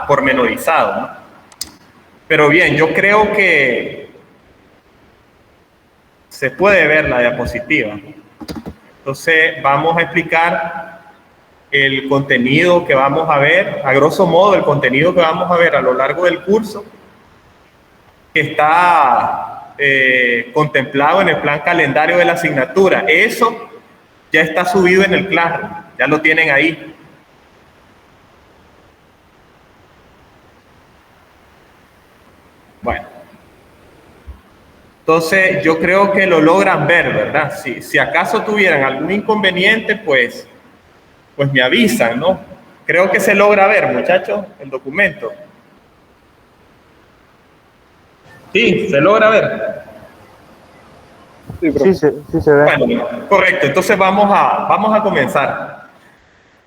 pormenorizado, ¿no? Pero bien, yo creo que se puede ver la diapositiva. Entonces vamos a explicar el contenido que vamos a ver, a grosso modo el contenido que vamos a ver a lo largo del curso, que está contemplado en el plan calendario de la asignatura. Eso ya está subido en el Classroom, ya lo tienen ahí. Bueno, entonces yo creo que lo logran ver, ¿verdad? Si acaso tuvieran algún inconveniente, pues me avisan, ¿no? Creo que se logra ver, muchachos, el documento. Sí, se logra ver. Sí, se ve. Bueno, correcto, entonces vamos a comenzar.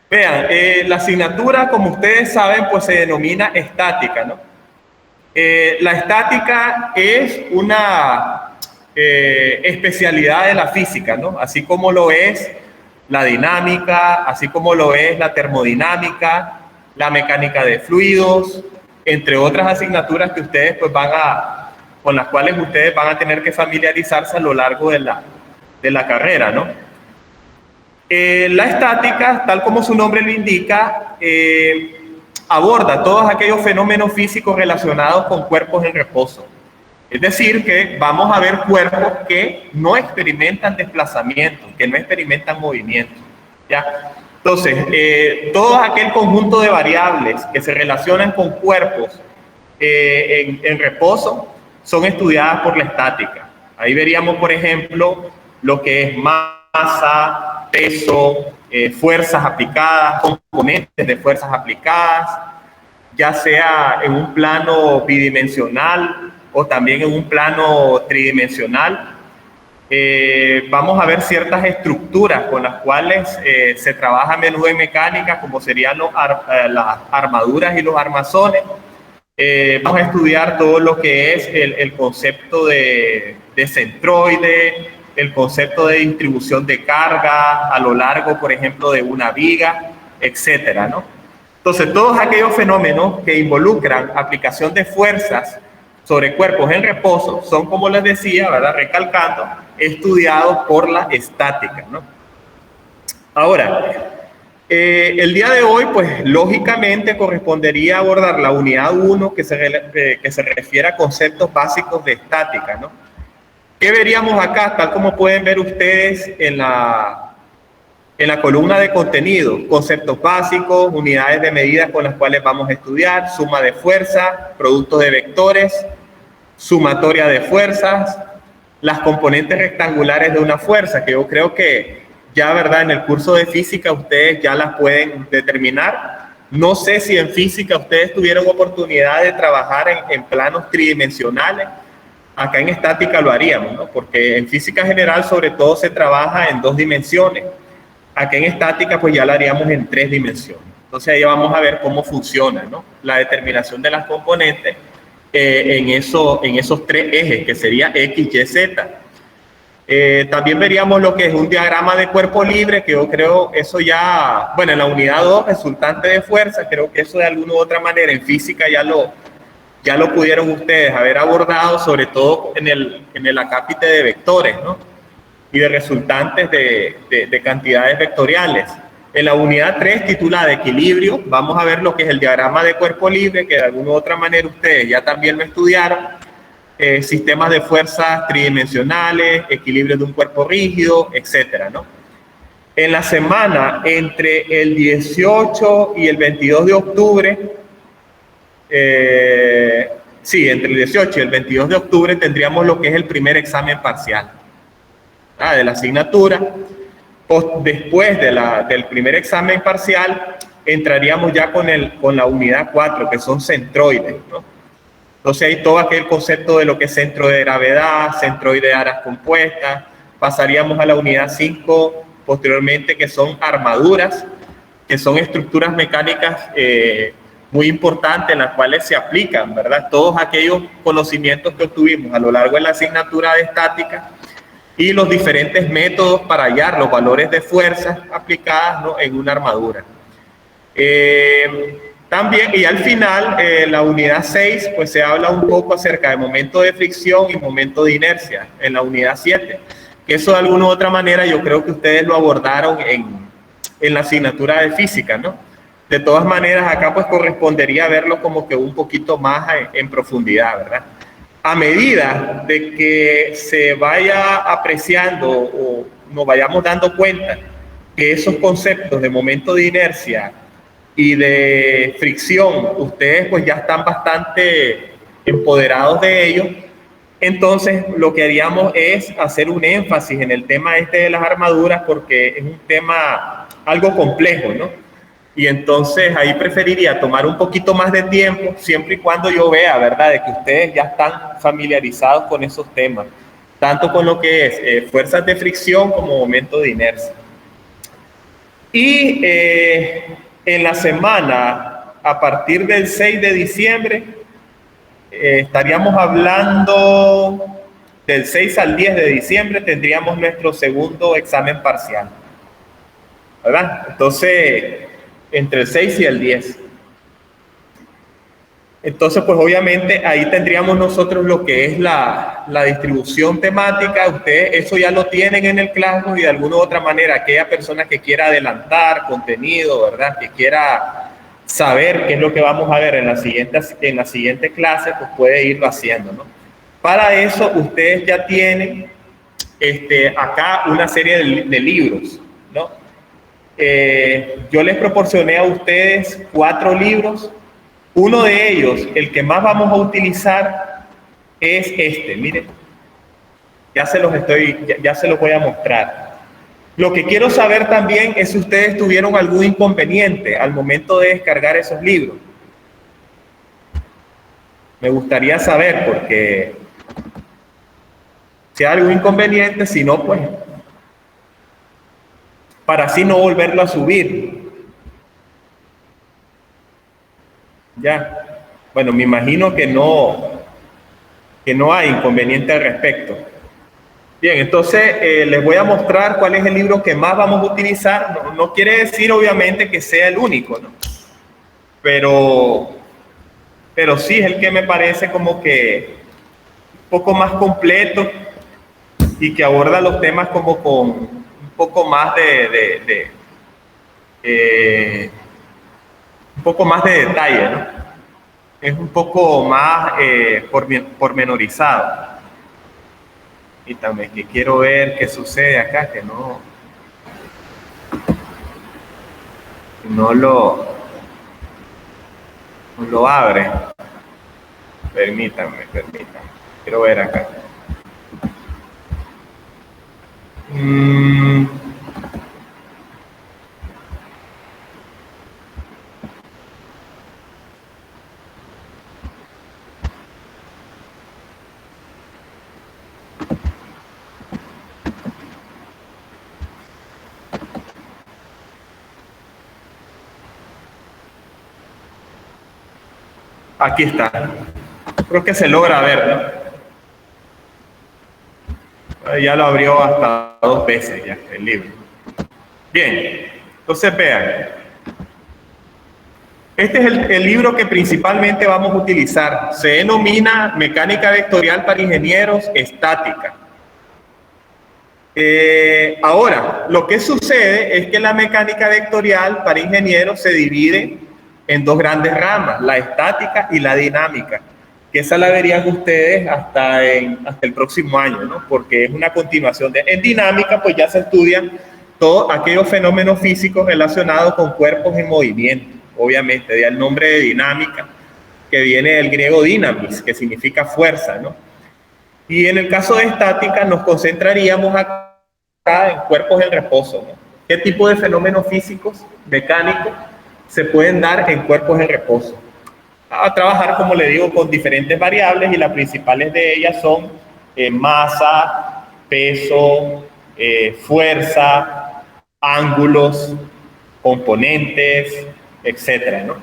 Vean, la asignatura, como ustedes saben, pues se denomina estática, ¿no? La estática es una especialidad de la física, ¿no? Así como lo es la dinámica, así como lo es la termodinámica, la mecánica de fluidos, entre otras asignaturas que ustedes pues con las cuales ustedes van a tener que familiarizarse a lo largo de la carrera, ¿no? La estática, tal como su nombre lo indica, aborda todos aquellos fenómenos físicos relacionados con cuerpos en reposo. Es decir, que vamos a ver cuerpos que no experimentan desplazamiento, que no experimentan movimiento, ¿ya? Entonces, todo aquel conjunto de variables que se relacionan con cuerpos en reposo son estudiadas por la estática. Ahí veríamos, por ejemplo, lo que es masa, peso, fuerzas aplicadas, componentes de fuerzas aplicadas, ya sea en un plano bidimensional o también en un plano tridimensional. Vamos a ver ciertas estructuras con las cuales se trabaja a menudo en mecánica, como serían las armaduras y los armazones. Vamos a estudiar todo lo que es el concepto de centroide, el concepto de distribución de carga a lo largo, por ejemplo, de una viga, etcétera, ¿no? Entonces, todos aquellos fenómenos que involucran aplicación de fuerzas sobre cuerpos en reposo son, como les decía, ¿verdad?, recalcando, estudiados por la estática, ¿no? Ahora, el día de hoy, pues, lógicamente correspondería abordar la unidad 1 que se refiere a conceptos básicos de estática, ¿no? ¿Qué veríamos acá? Tal como pueden ver ustedes en la columna de contenido: conceptos básicos, unidades de medida con las cuales vamos a estudiar, suma de fuerzas, productos de vectores, sumatoria de fuerzas, las componentes rectangulares de una fuerza, que yo creo que ya, ¿verdad?, en el curso de física ustedes ya las pueden determinar. No sé si en física ustedes tuvieron oportunidad de trabajar en planos tridimensionales. Acá en estática lo haríamos, ¿no? Porque en física general sobre todo se trabaja en 2 dimensiones. Acá en estática pues ya lo haríamos en 3 dimensiones. Entonces ahí vamos a ver cómo funciona, ¿no?, la determinación de las componentes en esos 3 ejes, que sería X, Y, Z. También veríamos lo que es un diagrama de cuerpo libre, que yo creo eso ya, bueno, en la unidad 2, resultante de fuerza, creo que eso de alguna u otra manera en física ya lo pudieron ustedes haber abordado, sobre todo en el acápite de vectores, ¿no?, y de resultantes de cantidades vectoriales. En la unidad 3, titulada Equilibrio, vamos a ver lo que es el diagrama de cuerpo libre, que de alguna u otra manera ustedes ya también lo estudiaron. Sistemas de fuerzas tridimensionales, equilibrio de un cuerpo rígido, etcétera, ¿no? En la semana entre el 18 y el 22 de octubre, entre el 18 y el 22 de octubre tendríamos lo que es el primer examen parcial de la asignatura. Después del primer examen parcial entraríamos ya con la unidad 4, que son centroides, ¿no? Entonces hay todo aquel concepto de lo que es centro de gravedad, centroide de aras compuestas. Pasaríamos a la unidad 5 posteriormente, que son armaduras, que son estructuras mecánicas muy importantes en las cuales se aplican, ¿verdad?, todos aquellos conocimientos que obtuvimos a lo largo de la asignatura de estática y los diferentes métodos para hallar los valores de fuerzas aplicadas, ¿no?, en una armadura. También, y al final, la unidad 6, pues se habla un poco acerca del momento de fricción y momento de inercia en la unidad 7. Que eso de alguna u otra manera yo creo que ustedes lo abordaron en la asignatura de física, ¿no? De todas maneras, acá pues correspondería verlo como que un poquito más en profundidad, ¿verdad? A medida de que se vaya apreciando o nos vayamos dando cuenta que esos conceptos de momento de inercia y de fricción, ustedes pues ya están bastante empoderados de ello, entonces lo que haríamos es hacer un énfasis en el tema este de las armaduras porque es un tema algo complejo, ¿no? Y entonces ahí preferiría tomar un poquito más de tiempo, siempre y cuando yo vea, ¿verdad?, de que ustedes ya están familiarizados con esos temas, tanto con lo que es fuerzas de fricción como momento de inercia. Y en la semana, a partir del 6 de diciembre, estaríamos hablando del 6 al 10 de diciembre, tendríamos nuestro segundo examen parcial, ¿verdad? Entonces, entre el 6 y el 10. Entonces, pues obviamente ahí tendríamos nosotros lo que es la distribución temática. Ustedes eso ya lo tienen en el Classroom y de alguna u otra manera aquella persona que quiera adelantar contenido, ¿verdad?, que quiera saber qué es lo que vamos a ver en la siguiente clase, pues puede irlo haciendo, ¿no? Para eso ustedes ya tienen acá una serie de libros, ¿no? Yo les proporcioné a ustedes 4 libros. Uno de ellos, el que más vamos a utilizar, es este. Miren, ya se los voy a mostrar. Lo que quiero saber también es si ustedes tuvieron algún inconveniente al momento de descargar esos libros. Me gustaría saber, porque si hay algún inconveniente, si no, pues, para así no volverlo a subir. Ya, bueno, me imagino que no hay inconveniente al respecto. Bien, entonces les voy a mostrar cuál es el libro que más vamos a utilizar. No quiere decir obviamente que sea el único, ¿no? Pero sí es el que me parece como que un poco más completo y que aborda los temas como con un poco más un poco más de detalle, ¿no? Es un poco más pormenorizado. Y también que quiero ver qué sucede acá, que no lo abre. Permítanme. Quiero ver acá. Aquí está. Creo que se logra ver, ¿no? Ya lo abrió hasta 2 veces ya el libro. Bien, entonces vean. Este es el libro que principalmente vamos a utilizar. Se denomina Mecánica Vectorial para Ingenieros Estática. Ahora, lo que sucede es que la mecánica vectorial para ingenieros se divide en 2 grandes ramas, la estática y la dinámica, que esa la verían ustedes hasta el próximo año, ¿no? Porque es una continuación en dinámica, pues ya se estudian todos aquellos fenómenos físicos relacionados con cuerpos en movimiento. Obviamente, de el nombre de dinámica, que viene del griego dynamis, que significa fuerza, ¿no? Y en el caso de estática nos concentraríamos acá en cuerpos en reposo, ¿no? ¿Qué tipo de fenómenos físicos, mecánicos, se pueden dar en cuerpos en reposo? A trabajar, como le digo, con diferentes variables y las principales de ellas son masa, peso, fuerza, ángulos, componentes, etcétera, ¿no?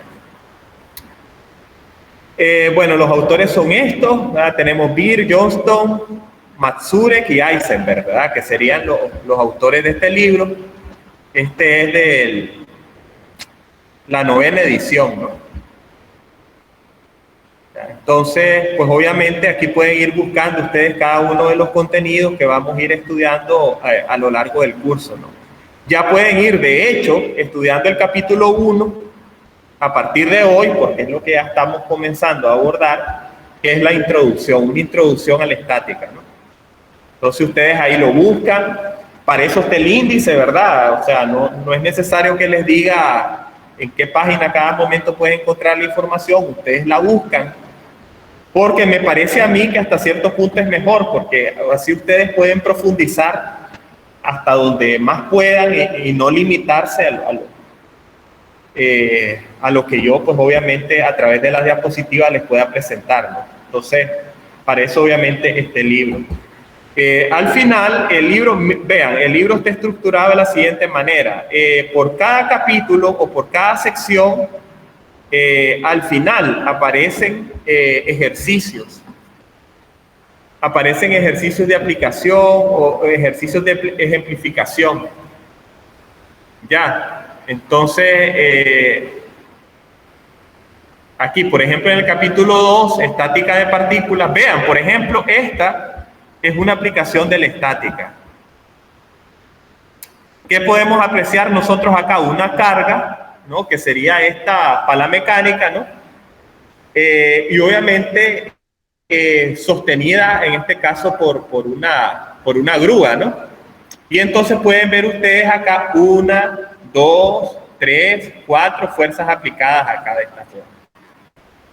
Bueno, los autores son estos, ¿verdad? Tenemos Beer, Johnston, Matsurek y Eisenberg, ¿verdad?, que serían los autores de este libro. Este es de la 9ª edición, ¿no? Entonces, pues obviamente aquí pueden ir buscando ustedes cada uno de los contenidos que vamos a ir estudiando a lo largo del curso, ¿no? Ya pueden ir, de hecho, estudiando el capítulo 1 a partir de hoy, porque es lo que ya estamos comenzando a abordar, que es la introducción, una introducción a la estática, ¿no? Entonces ustedes ahí lo buscan, para eso está el índice, ¿verdad? O sea, no es necesario que les diga en qué página cada momento pueden encontrar la información, ustedes la buscan, porque me parece a mí que hasta cierto punto es mejor, porque así ustedes pueden profundizar hasta donde más puedan y no limitarse a lo que yo, pues obviamente, a través de las diapositivas les pueda presentar, ¿no? Entonces, para eso obviamente este libro. Al final, el libro, vean, el libro está estructurado de la siguiente manera. Por cada capítulo o por cada sección, al final aparecen ejercicios. Aparecen ejercicios de aplicación o ejercicios de ejemplificación. Ya, entonces, aquí, por ejemplo, en el capítulo 2, estática de partículas, vean, por ejemplo, esta es una aplicación de la estática. ¿Qué podemos apreciar nosotros acá? Una carga, ¿no? Que sería esta pala mecánica, ¿no? Y obviamente sostenida en este caso por una grúa, ¿no? Y entonces pueden ver ustedes acá 1, 2, 3, 4 fuerzas aplicadas acá de esta forma.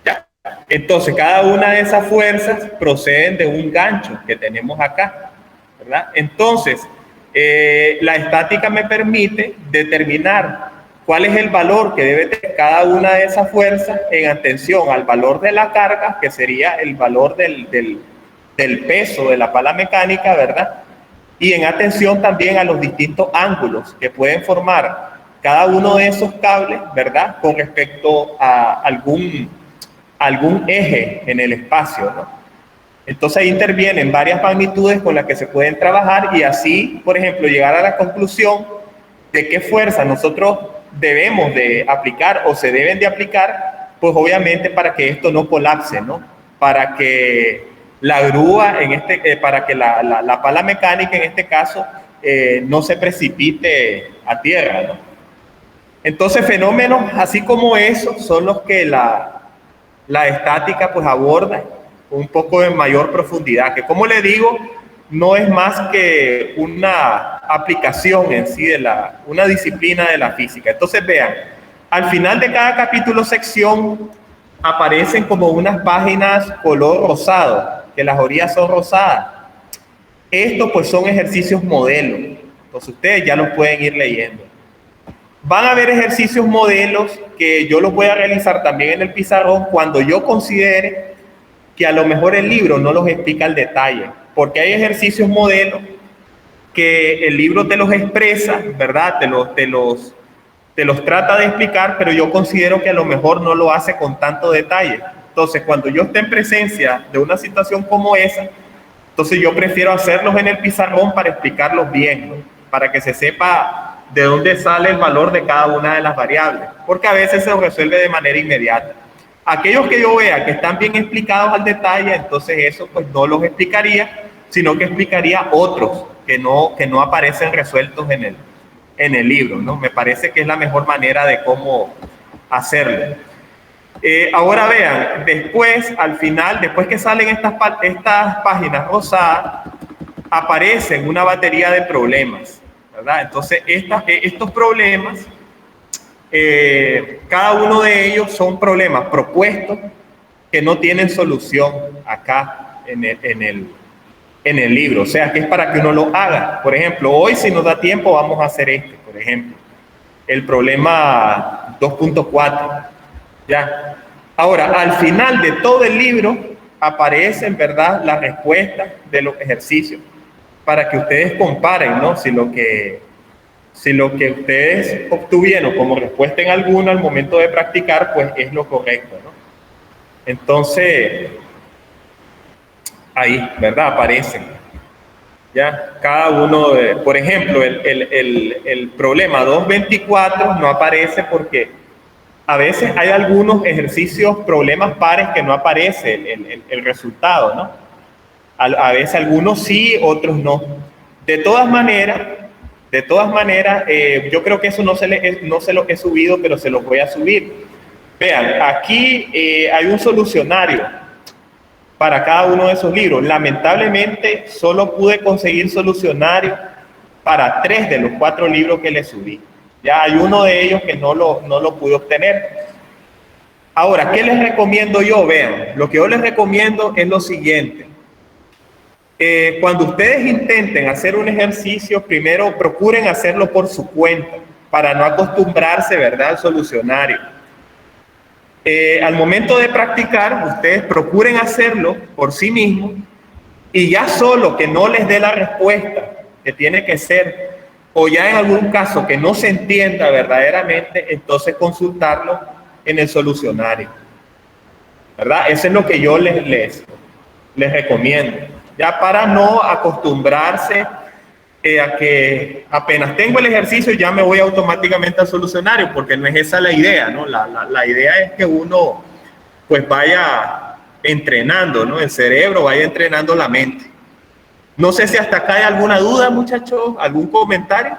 ¿Ya? Entonces cada una de esas fuerzas proceden de un gancho que tenemos acá, ¿verdad? Entonces la estática me permite determinar cuál es el valor que debe tener cada una de esas fuerzas en atención al valor de la carga, que sería el valor del peso de la pala mecánica, ¿verdad? Y en atención también a los distintos ángulos que pueden formar cada uno de esos cables, ¿verdad? Con respecto a algún eje en el espacio, ¿no? Entonces ahí intervienen varias magnitudes con las que se pueden trabajar y así, por ejemplo, llegar a la conclusión de qué fuerza nosotros debemos de aplicar o se deben de aplicar, pues obviamente para que esto no colapse, ¿no? Para que la grúa, para que la pala mecánica en este caso no se precipite a tierra, ¿no? Entonces fenómenos así como esos son los que la estática pues aborda un poco de mayor profundidad, que como le digo, no es más que una aplicación en sí una disciplina de la física. Entonces vean, al final de cada capítulo sección aparecen como unas páginas color rosado, que las orillas son rosadas. Estos pues son ejercicios modelos, entonces ustedes ya los pueden ir leyendo. Van a haber ejercicios modelos que yo los voy a realizar también en el pizarrón cuando yo considere que a lo mejor el libro no los explica al detalle, porque hay ejercicios modelos que el libro te los expresa, ¿verdad? Te los trata de explicar, pero yo considero que a lo mejor no lo hace con tanto detalle. Entonces, cuando yo esté en presencia de una situación como esa, entonces yo prefiero hacerlos en el pizarrón para explicarlos bien, ¿no? Para que se sepa de dónde sale el valor de cada una de las variables, porque a veces se resuelve de manera inmediata. Aquellos que yo vea que están bien explicados al detalle, entonces eso pues no los explicaría, sino que explicaría otros que no aparecen resueltos en el libro, ¿no? Me parece que es la mejor manera de cómo hacerlo. Ahora vean, después, al final, después que salen estas páginas rosadas, aparecen una batería de problemas, ¿verdad? Entonces, estos problemas, cada uno de ellos son problemas propuestos que no tienen solución acá en el libro, o sea que es para que uno lo haga. Por ejemplo, hoy si nos da tiempo vamos a hacer por ejemplo, el problema 2.4, ¿ya? Ahora, al final de todo el libro aparecen, ¿verdad?, las respuestas de los ejercicios para que ustedes comparen, ¿no? Si lo que ustedes obtuvieron como respuesta en alguno al momento de practicar, pues es lo correcto, ¿no? Entonces, ahí, ¿verdad? Aparecen. Ya, cada uno, por ejemplo, el problema 224 no aparece porque a veces hay algunos ejercicios, problemas pares que no aparece el resultado, ¿no? A veces algunos sí, otros no. De todas maneras, yo creo que eso no se lo he subido, pero se los voy a subir. Vean, aquí hay un solucionario para cada uno de esos libros. Lamentablemente, solo pude conseguir solucionario para 3 de los 4 libros que les subí. Ya hay uno de ellos que no lo pude obtener. Ahora, ¿qué les recomiendo yo? Vean, lo que yo les recomiendo es lo siguiente. Cuando ustedes intenten hacer un ejercicio, primero procuren hacerlo por su cuenta, para no acostumbrarse, ¿verdad?, al solucionario. Al momento de practicar, ustedes procuren hacerlo por sí mismos y ya solo que no les dé la respuesta que tiene que ser, o ya en algún caso que no se entienda verdaderamente, entonces consultarlo en el solucionario, ¿verdad? Eso es lo que yo les recomiendo, ya para no acostumbrarse a que apenas tengo el ejercicio ya me voy automáticamente al solucionario, porque no es esa la idea, ¿no? La idea es que uno pues vaya entrenando, ¿no?, el cerebro, vaya entrenando la mente. No sé si hasta acá hay alguna duda, muchachos, algún comentario.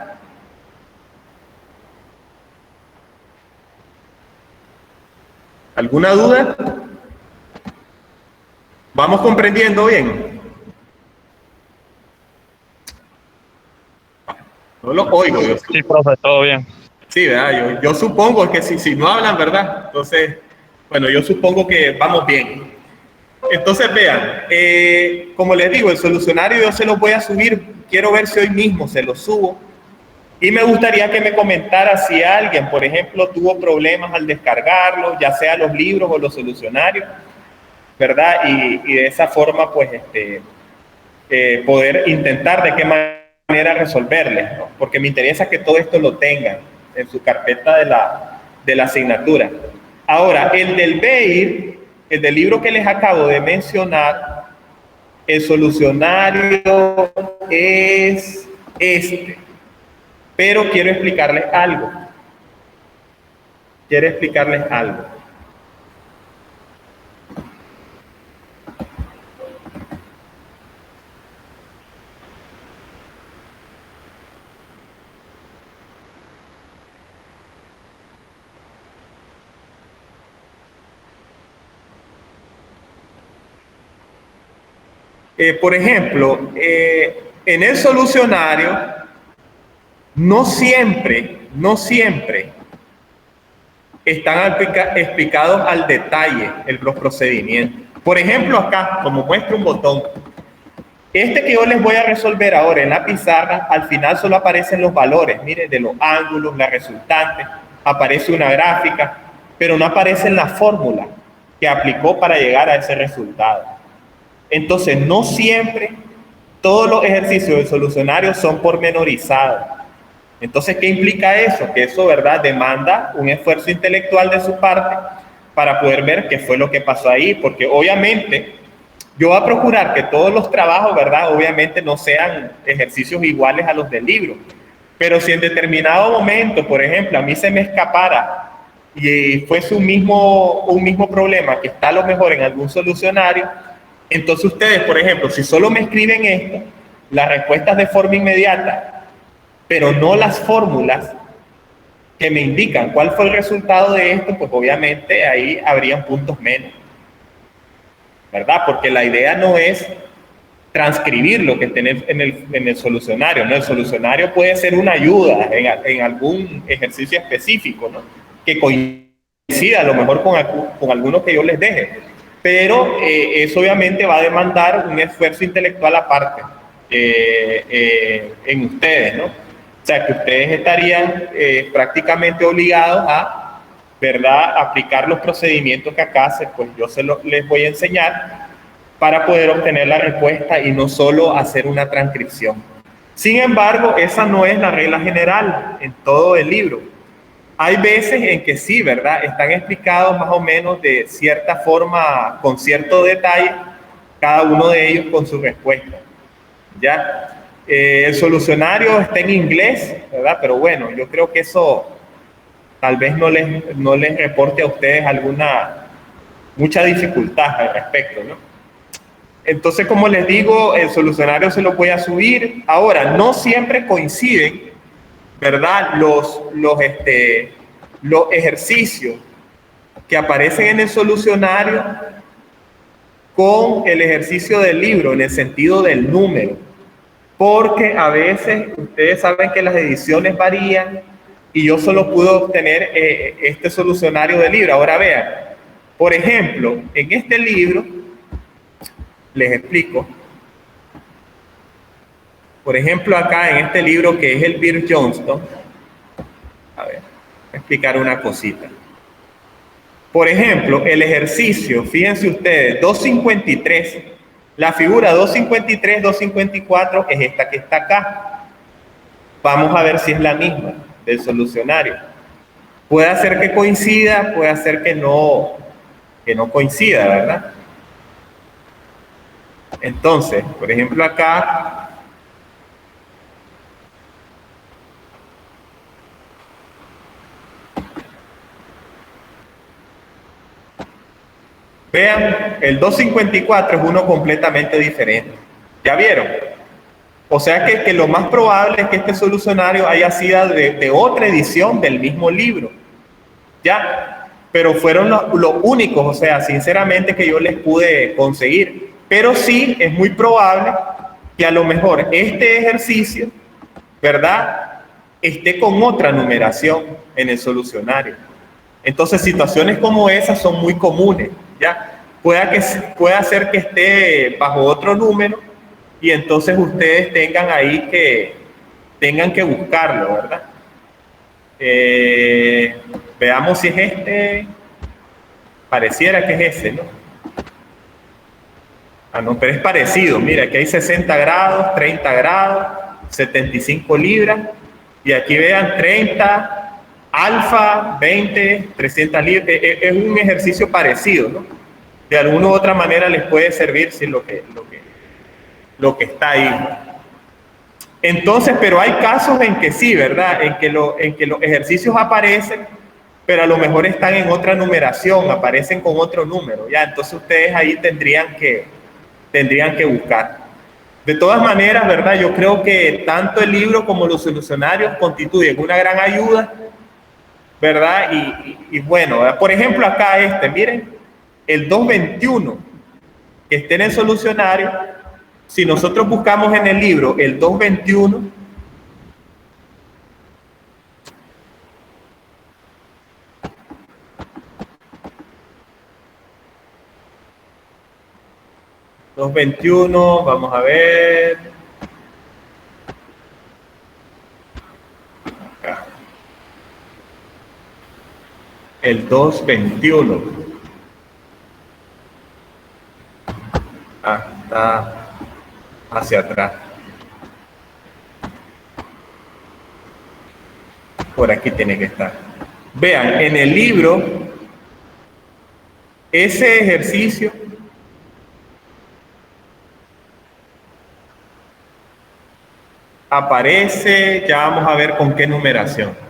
¿Alguna duda? ¿Vamos comprendiendo bien? No lo oigo. Sí, profe, todo bien. Sí, ¿verdad? Yo supongo que si no hablan, ¿verdad? Entonces, bueno, yo supongo que vamos bien. Entonces, vean, como les digo, el solucionario yo se lo voy a subir. Quiero ver si hoy mismo se lo subo. Y me gustaría que me comentara si alguien, por ejemplo, tuvo problemas al descargarlo, ya sea los libros o los solucionarios, ¿verdad? Y de esa forma, pues, poder intentar de qué manera resolverles, ¿no? Porque me interesa que todo esto lo tengan en su carpeta de la asignatura. Ahora, el del BEIR, el del libro que les acabo de mencionar, el solucionario es este. Pero quiero explicarles algo. Por ejemplo, en el solucionario, no siempre están explicados al detalle los procedimientos. Por ejemplo, acá, como muestra un botón, este que yo les voy a resolver ahora en la pizarra, al final solo aparecen los valores, miren, de los ángulos, la resultante, aparece una gráfica, pero no aparece la fórmula que aplicó para llegar a ese resultado. Entonces, no siempre todos los ejercicios del solucionario son pormenorizados. Entonces, ¿qué implica eso? Que eso, ¿verdad?, demanda un esfuerzo intelectual de su parte para poder ver qué fue lo que pasó ahí, porque obviamente yo voy a procurar que todos los trabajos, ¿verdad?, obviamente no sean ejercicios iguales a los del libro, pero si en determinado momento, por ejemplo, a mí se me escapara y fuese un mismo problema que está a lo mejor en algún solucionario, entonces ustedes, por ejemplo, si solo me escriben esto, las respuestas de forma inmediata, pero no las fórmulas que me indican cuál fue el resultado de esto, pues obviamente ahí habrían puntos menos, ¿verdad? Porque la idea no es transcribir lo que esté en el solucionario, ¿no? El solucionario puede ser una ayuda en algún ejercicio específico, ¿no?, que coincida a lo mejor con alguno que yo les deje, pero eso obviamente va a demandar un esfuerzo intelectual aparte en ustedes, ¿no? O sea, que ustedes estarían prácticamente obligados a, ¿verdad?, aplicar los procedimientos que acá pues yo les voy a enseñar para poder obtener la respuesta y no solo hacer una transcripción. Sin embargo, esa no es la regla general en todo el libro. Hay veces en que sí, ¿verdad?, están explicados más o menos de cierta forma, con cierto detalle, cada uno de ellos con su respuesta, ¿ya? El solucionario está en inglés, ¿verdad? Pero bueno, yo creo que eso tal vez no les reporte a ustedes mucha dificultad al respecto, ¿no? Entonces, como les digo, el solucionario se lo voy a subir. Ahora, no siempre coinciden, ¿verdad? Los ejercicios que aparecen en el solucionario con el ejercicio del libro, en el sentido del número. Porque a veces ustedes saben que las ediciones varían y yo solo pude obtener este solucionario del libro. Ahora vean, por ejemplo, en este libro, les explico. Por ejemplo, acá en este libro que es el Beer Johnston, a ver, voy a explicar una cosita. Por ejemplo, el ejercicio, fíjense ustedes, 253, la figura 253, 254 es esta que está acá. Vamos a ver si es la misma del solucionario. Puede ser que coincida, puede ser que no coincida, ¿verdad? Entonces, por ejemplo, acá vean, el 254 es uno completamente diferente. ¿Ya vieron? O sea que lo más probable es que este solucionario haya sido de otra edición del mismo libro. ¿Ya? Pero fueron los únicos, o sea, sinceramente, que yo les pude conseguir. Pero sí es muy probable que a lo mejor este ejercicio, ¿verdad?, esté con otra numeración en el solucionario. Entonces, situaciones como esas son muy comunes, ¿ya? Puede ser que esté bajo otro número y entonces ustedes tengan que buscarlo, ¿verdad? Veamos si es este. Pareciera que es ese, ¿no? Ah, no, pero es parecido. Mira, aquí hay 60 grados, 30 grados, 75 libras. Y aquí vean 30, alfa, 20, 300 libras. Es un ejercicio parecido, ¿no? De alguna u otra manera les puede servir si lo que está ahí. Entonces, pero hay casos en que sí, ¿verdad? En que los ejercicios aparecen, pero a lo mejor están en otra numeración, aparecen con otro número, ¿ya? Entonces ustedes ahí tendrían que buscar. De todas maneras, ¿verdad? Yo creo que tanto el libro como los solucionarios constituyen una gran ayuda, ¿verdad? Y bueno, ¿verdad? Por ejemplo, acá miren, el 221, que esté en el solucionario, si nosotros buscamos en el libro el 221, vamos a ver. Acá. El 221. Está hacia atrás. Por aquí tiene que estar. Vean, en el libro, ese ejercicio aparece, ya vamos a ver con qué numeración.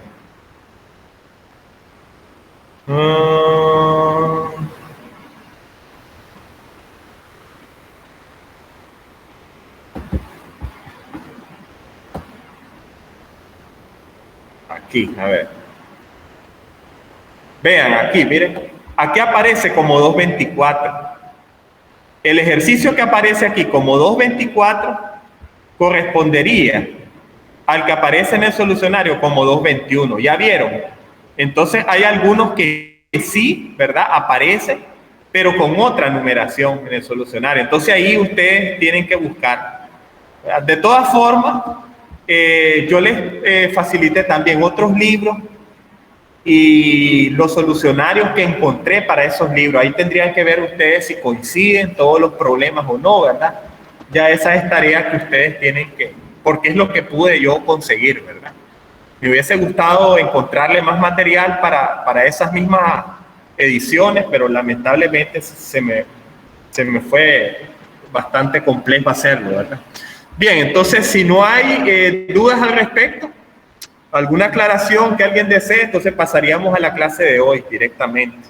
Aquí, a ver. Vean aquí, miren. Aquí aparece como 224. El ejercicio que aparece aquí como 224 correspondería al que aparece en el solucionario como 221. ¿Ya vieron? Entonces hay algunos que sí, ¿verdad? Aparecen, pero con otra numeración en el solucionario. Entonces ahí ustedes tienen que buscar. De todas formas, yo les facilité también otros libros y los solucionarios que encontré para esos libros. Ahí tendrían que ver ustedes si coinciden todos los problemas o no, ¿verdad? Ya esa es tarea que ustedes tienen porque es lo que pude yo conseguir, ¿verdad? Me hubiese gustado encontrarle más material para esas mismas ediciones, pero lamentablemente se me fue bastante complejo hacerlo, ¿verdad? Bien, entonces si no hay dudas al respecto, ¿Alguna aclaración que alguien desee? Entonces pasaríamos a la clase de hoy directamente.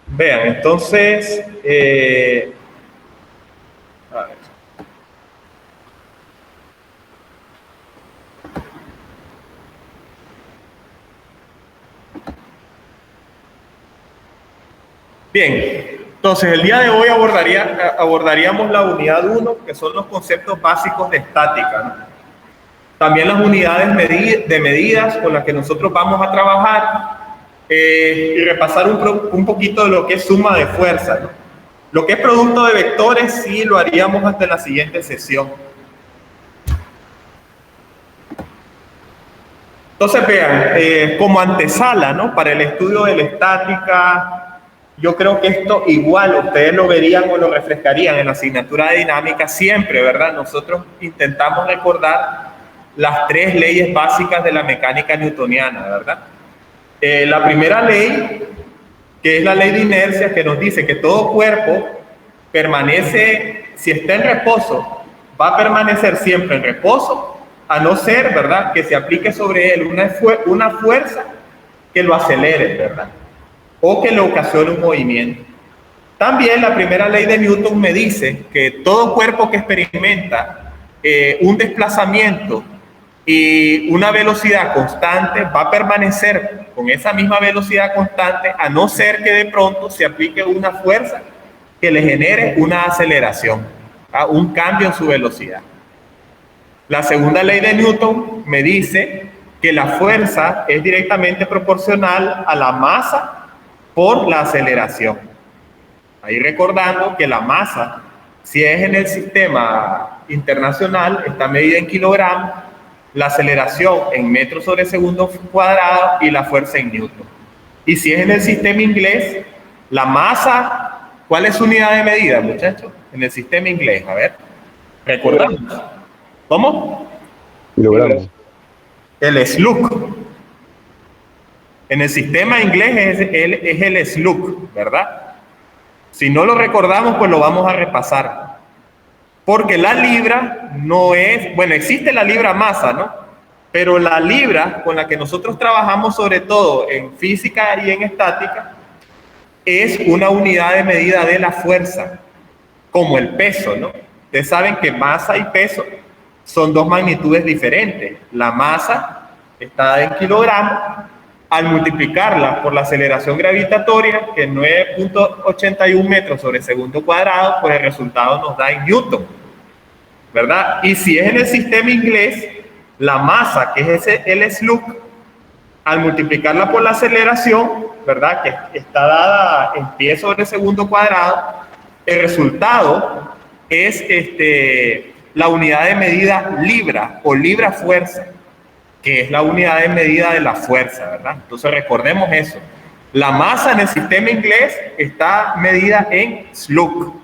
Vean, entonces, a ver. Bien, entonces el día de hoy abordaríamos la unidad 1, que son los conceptos básicos de estática, ¿no? También las unidades de medidas con las que nosotros vamos a trabajar y repasar un poquito de lo que es suma de fuerza, ¿no? Lo que es producto de vectores sí lo haríamos hasta la siguiente sesión. Entonces vean, como antesala, ¿no?, para el estudio de la estática, yo creo que esto igual ustedes lo verían o lo refrescarían en la asignatura de dinámica siempre, ¿verdad? Nosotros intentamos recordar las 3 leyes básicas de la mecánica newtoniana, ¿verdad? La primera ley, que es la ley de inercia, que nos dice que todo cuerpo permanece, si está en reposo, va a permanecer siempre en reposo, a no ser, ¿verdad?, que se aplique sobre él una fuerza que lo acelere, ¿verdad?, o que le ocasione un movimiento. También la primera ley de Newton me dice que todo cuerpo que experimenta un desplazamiento y una velocidad constante va a permanecer con esa misma velocidad constante, a no ser que de pronto se aplique una fuerza que le genere una aceleración, un cambio en su velocidad. La segunda ley de Newton me dice que la fuerza es directamente proporcional a la masa por la aceleración. Ahí recordando que la masa, si es en el sistema internacional, está medida en kilogramos, la aceleración en metros sobre segundo cuadrado y la fuerza en newton. Y si es en el sistema inglés, la masa, ¿cuál es su unidad de medida, muchachos? En el sistema inglés, a ver, recordamos. ¿Cómo? Kilogramos. El slug. En el sistema inglés es el slug, ¿verdad? Si no lo recordamos, pues lo vamos a repasar. Porque la libra no es, bueno, existe la libra masa, ¿no? Pero la libra con la que nosotros trabajamos, sobre todo en física y en estática, es una unidad de medida de la fuerza, como el peso, ¿no? Ustedes saben que masa y peso son 2 magnitudes diferentes. La masa está en kilogramos. Al multiplicarla por la aceleración gravitatoria, que es 9.81 metros sobre segundo cuadrado, pues el resultado nos da en newton, ¿verdad? Y si es en el sistema inglés, la masa, que es el slug, al multiplicarla por la aceleración, ¿verdad?, que está dada en pie sobre segundo cuadrado, el resultado es la unidad de medida libra o libra fuerza, que es la unidad de medida de la fuerza, ¿verdad? Entonces recordemos eso. La masa en el sistema inglés está medida en slug,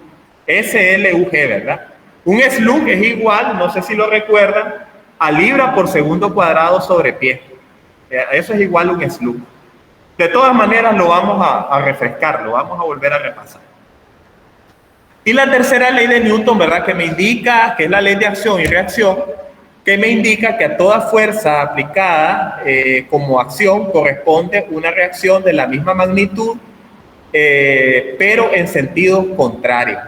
SLUG, ¿verdad? Un slug es igual, no sé si lo recuerdan, a libra por segundo cuadrado sobre pie. Eso es igual a un slug. De todas maneras lo vamos a refrescar, lo vamos a volver a repasar. Y la tercera ley de Newton, ¿verdad?, que me indica, que es la ley de acción y reacción, que me indica que a toda fuerza aplicada como acción corresponde una reacción de la misma magnitud, pero en sentido contrario,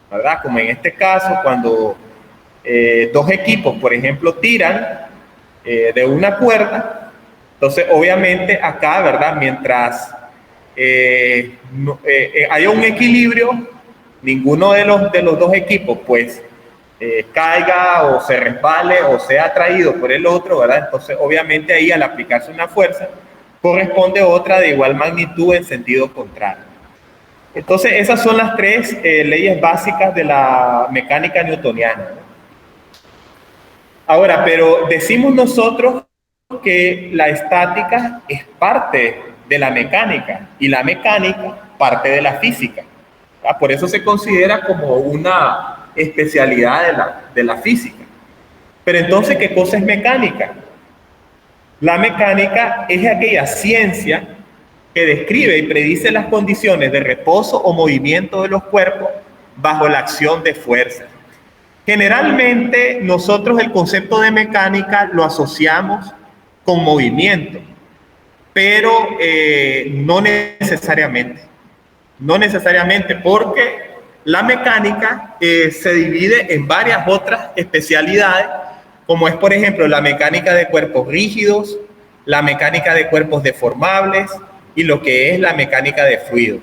¿verdad? Como en este caso, cuando 2 equipos, por ejemplo, tiran de una cuerda, entonces obviamente acá, ¿verdad?, mientras haya un equilibrio, ninguno de los 2 equipos, pues, caiga o se resbale o sea atraído por el otro, ¿verdad? Entonces, obviamente ahí al aplicarse una fuerza, corresponde otra de igual magnitud en sentido contrario. Entonces, esas son las 3 leyes básicas de la mecánica newtoniana. Ahora, pero decimos nosotros que la estática es parte de la mecánica y la mecánica parte de la física. Por eso se considera como una especialidad de la física. Pero entonces, ¿qué cosa es mecánica? La mecánica es aquella ciencia que describe y predice las condiciones de reposo o movimiento de los cuerpos bajo la acción de fuerza. Generalmente nosotros el concepto de mecánica lo asociamos con movimiento, pero no necesariamente. No necesariamente, porque la mecánica se divide en varias otras especialidades, como es, por ejemplo, la mecánica de cuerpos rígidos, la mecánica de cuerpos deformables y lo que es la mecánica de fluidos.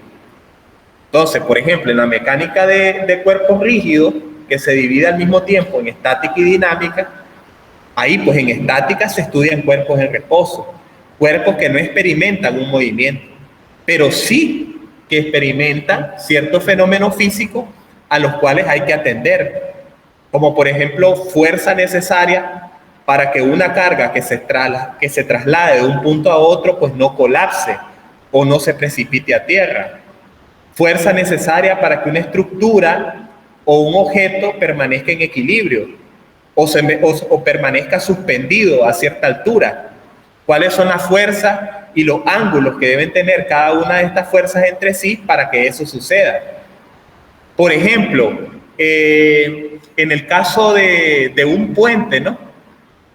Entonces, por ejemplo, en la mecánica de cuerpos rígidos, que se divide al mismo tiempo en estática y dinámica, ahí pues en estática se estudian cuerpos en reposo, cuerpos que no experimentan un movimiento, pero sí que experimentan ciertos fenómenos físicos a los cuales hay que atender, como por ejemplo fuerza necesaria para que una carga que se traslade de un punto a otro pues no colapse o no se precipite a tierra, fuerza necesaria para que una estructura o un objeto permanezca en equilibrio o permanezca suspendido a cierta altura. ¿Cuáles son las fuerzas y los ángulos que deben tener cada una de estas fuerzas entre sí para que eso suceda? Por ejemplo, en el caso de un puente, ¿no?,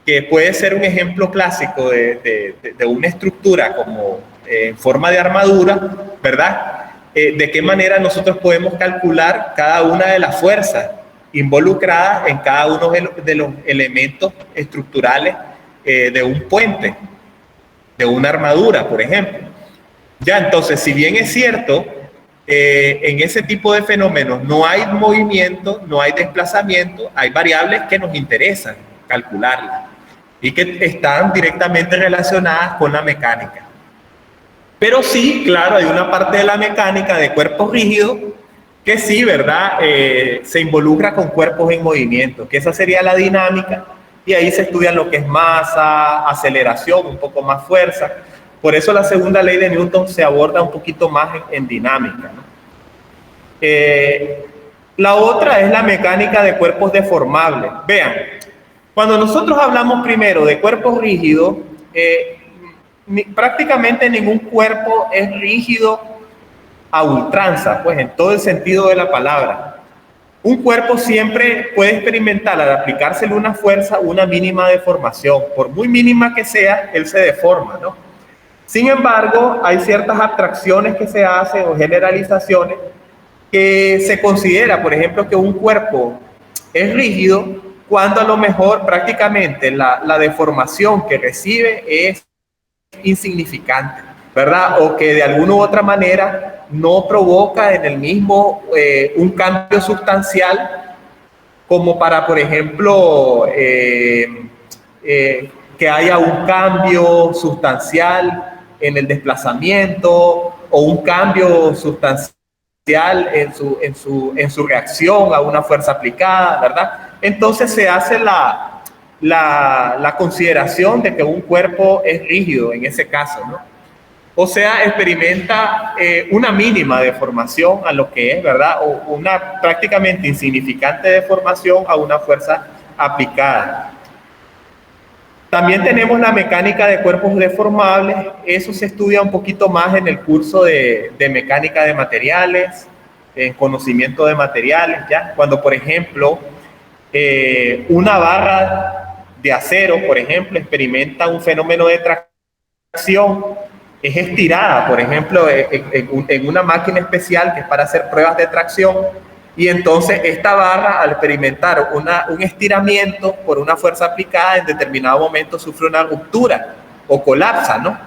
que puede ser un ejemplo clásico de una estructura como en forma de armadura, ¿verdad? ¿De qué manera nosotros podemos calcular cada una de las fuerzas involucradas en cada uno de los elementos estructurales de un puente, de una armadura, por ejemplo? Ya, entonces, si bien es cierto, en ese tipo de fenómenos no hay movimiento, no hay desplazamiento, hay variables que nos interesan calcularlas y que están directamente relacionadas con la mecánica. Pero sí, claro, hay una parte de la mecánica de cuerpos rígidos que sí, ¿verdad?, se involucra con cuerpos en movimiento, que esa sería la dinámica, y ahí se estudia lo que es masa, aceleración, un poco más fuerza. Por eso la segunda ley de Newton se aborda un poquito más en dinámica, ¿no? La otra es la mecánica de cuerpos deformables. Vean, cuando nosotros hablamos primero de cuerpos rígidos, prácticamente ningún cuerpo es rígido a ultranza, pues en todo el sentido de la palabra. Un cuerpo siempre puede experimentar al aplicársele una fuerza, una mínima deformación. Por muy mínima que sea, él se deforma, ¿no? Sin embargo, hay ciertas abstracciones que se hacen o generalizaciones que se considera, por ejemplo, que un cuerpo es rígido cuando a lo mejor prácticamente la deformación que recibe es insignificante, ¿verdad? O que de alguna u otra manera no provoca en el mismo un cambio sustancial como para, por ejemplo, que haya un cambio sustancial en el desplazamiento o un cambio sustancial en su reacción a una fuerza aplicada, ¿verdad? Entonces se hace la consideración de que un cuerpo es rígido en ese caso, ¿no? O sea, experimenta una mínima deformación a lo que es, ¿verdad? O una prácticamente insignificante deformación a una fuerza aplicada. También tenemos la mecánica de cuerpos deformables. Eso se estudia un poquito más en el curso de mecánica de materiales, en conocimiento de materiales, ¿ya? Cuando, por ejemplo, una barra de acero, por ejemplo, experimenta un fenómeno de tracción, es estirada, por ejemplo, en una máquina especial que es para hacer pruebas de tracción, y entonces esta barra, al experimentar un estiramiento por una fuerza aplicada, en determinado momento sufre una ruptura o colapsa, ¿no?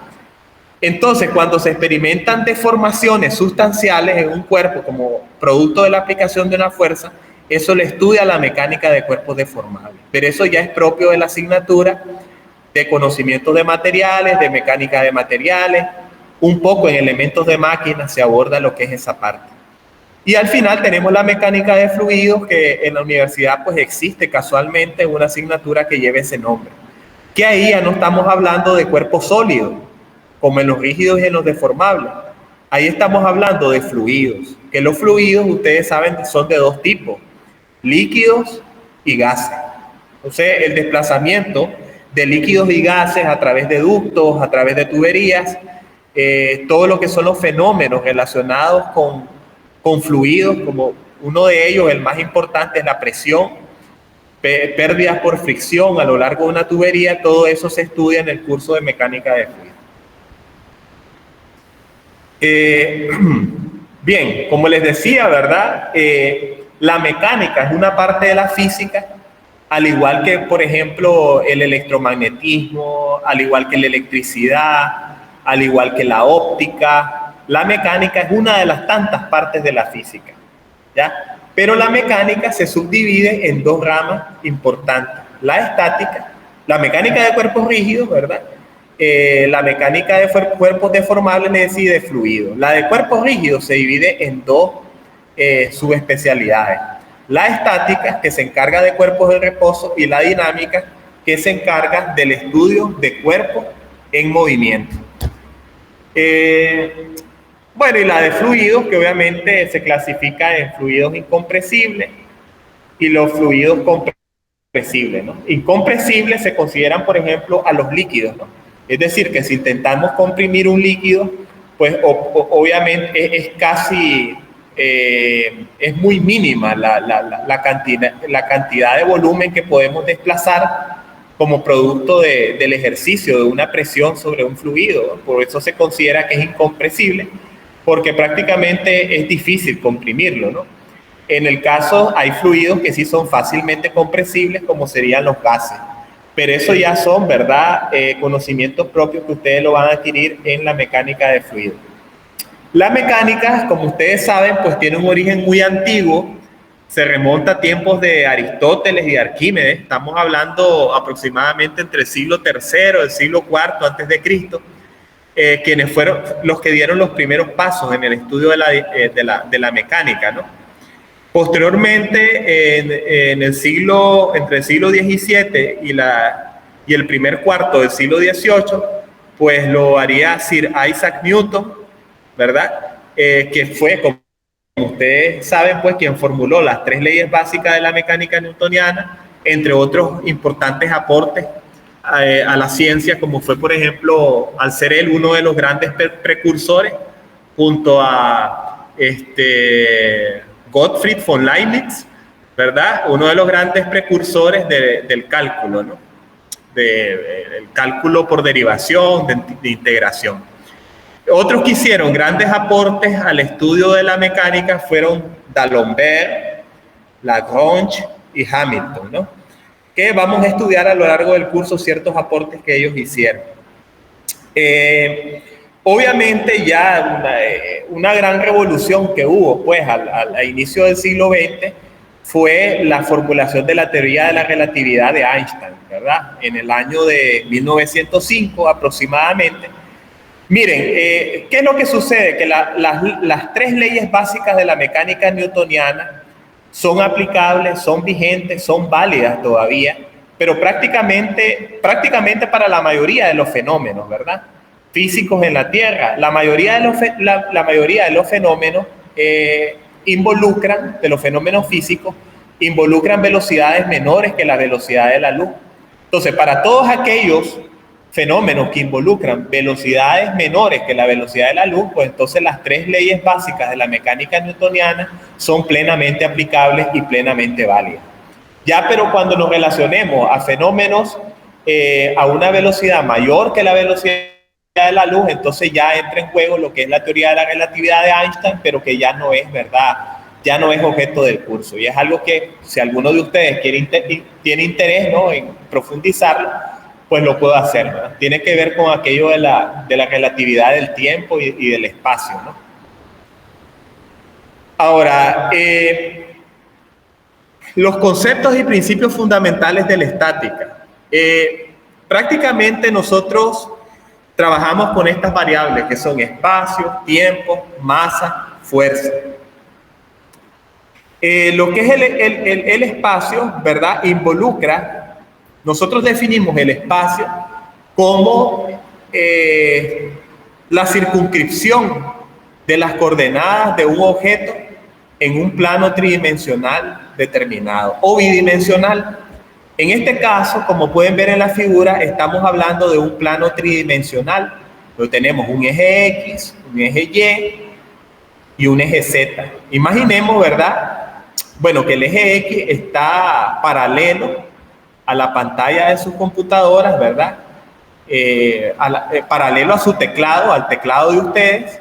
Entonces, cuando se experimentan deformaciones sustanciales en un cuerpo como producto de la aplicación de una fuerza, eso le estudia la mecánica de cuerpos deformables. Pero eso ya es propio de la asignatura de conocimientos de materiales, de mecánica de materiales, un poco en elementos de máquinas se aborda lo que es esa parte. Y al final tenemos la mecánica de fluidos, que en la universidad pues existe casualmente una asignatura que lleva ese nombre. Que ahí ya no estamos hablando de cuerpos sólidos, como en los rígidos y en los deformables. Ahí estamos hablando de fluidos, que los fluidos, ustedes saben, son de dos tipos, líquidos y gases. Entonces, el desplazamiento de líquidos y gases a través de ductos, a través de tuberías, todo lo que son los fenómenos relacionados con fluidos, como uno de ellos, el más importante, es la presión, pérdidas por fricción a lo largo de una tubería. Todo eso se estudia en el curso de mecánica de fluidos. Bien, como les decía, ¿verdad? La mecánica es una parte de la física, al igual que, por ejemplo, el electromagnetismo, al igual que la electricidad, al igual que la óptica. La mecánica es una de las tantas partes de la física, ¿ya? Pero la mecánica se subdivide en dos ramas importantes: la estática, la mecánica de cuerpos rígidos, ¿verdad? La mecánica de cuerpos deformables, es decir, de fluidos. La de cuerpos rígidos se divide en dos subespecialidades: la estática, que se encarga de cuerpos de reposo, y la dinámica, que se encarga del estudio de cuerpos en movimiento. Bueno, y la de fluidos, que obviamente se clasifica en fluidos incompresibles y los fluidos compresibles, ¿no? Incompresibles se consideran, por ejemplo, a los líquidos, ¿no? Es decir, que si intentamos comprimir un líquido, pues obviamente es casi, es muy mínima la cantidad de volumen que podemos desplazar como producto del ejercicio de una presión sobre un fluido. Por eso se considera que es incompresible, porque prácticamente es difícil comprimirlo, ¿no? En el caso, hay fluidos que sí son fácilmente compresibles, como serían los gases. Pero eso ya son, ¿verdad?, conocimientos propios que ustedes lo van a adquirir en la mecánica de fluidos. La mecánica, como ustedes saben, pues tiene un origen muy antiguo. Se remonta a tiempos de Aristóteles y de Arquímedes. Estamos hablando aproximadamente entre el siglo III y el siglo IV antes de Cristo, quienes fueron los que dieron los primeros pasos en el estudio de la mecánica, ¿no? Posteriormente, entre el siglo XVII y el primer cuarto del siglo XVIII, pues lo haría Sir Isaac Newton, ¿verdad? Que fue, como ustedes saben, pues quien formuló las tres leyes básicas de la mecánica newtoniana, entre otros importantes aportes a la ciencia, como fue, por ejemplo, al ser él uno de los grandes precursores, junto a Gottfried von Leibniz, ¿verdad? Uno de los grandes precursores del cálculo, ¿no? El cálculo por derivación, de integración. Otros que hicieron grandes aportes al estudio de la mecánica fueron D'Alembert, Lagrange y Hamilton, ¿no? Que vamos a estudiar a lo largo del curso ciertos aportes que ellos hicieron. Obviamente ya una gran revolución que hubo pues al inicio del siglo XX fue la formulación de la teoría de la relatividad de Einstein, ¿verdad? En el año de 1905 aproximadamente. Miren, ¿qué es lo que sucede? Que las tres leyes básicas de la mecánica newtoniana son aplicables, son vigentes, son válidas todavía, pero prácticamente para la mayoría de los fenómenos, ¿verdad?, físicos en la Tierra. La mayoría de los fenómenos de los fenómenos físicos, involucran velocidades menores que la velocidad de la luz. Entonces, para todos aquellos fenómenos que involucran velocidades menores que la velocidad de la luz, pues entonces las tres leyes básicas de la mecánica newtoniana son plenamente aplicables y plenamente válidas. Ya, pero cuando nos relacionemos a fenómenos a una velocidad mayor que la velocidad de la luz, entonces ya entra en juego lo que es la teoría de la relatividad de Einstein, pero que ya no es verdad, ya no es objeto del curso. Y es algo que, si alguno de ustedes tiene interés, ¿no?, en profundizarlo, pues lo puedo hacer, ¿verdad? Tiene que ver con aquello de la relatividad del tiempo y del espacio, ¿no? Ahora, los conceptos y principios fundamentales de la estática. Prácticamente nosotros trabajamos con estas variables que son espacio, tiempo, masa, fuerza. Lo que es el espacio, ¿verdad?, involucra. Nosotros definimos el espacio como la circunscripción de las coordenadas de un objeto en un plano tridimensional determinado o bidimensional. En este caso, como pueden ver en la figura, estamos hablando de un plano tridimensional. Donde tenemos un eje X, un eje Y un eje Z. Imaginemos, ¿verdad? Bueno, que el eje X está paralelo a la pantalla de sus computadoras, ¿verdad? Paralelo a su teclado, al teclado de ustedes,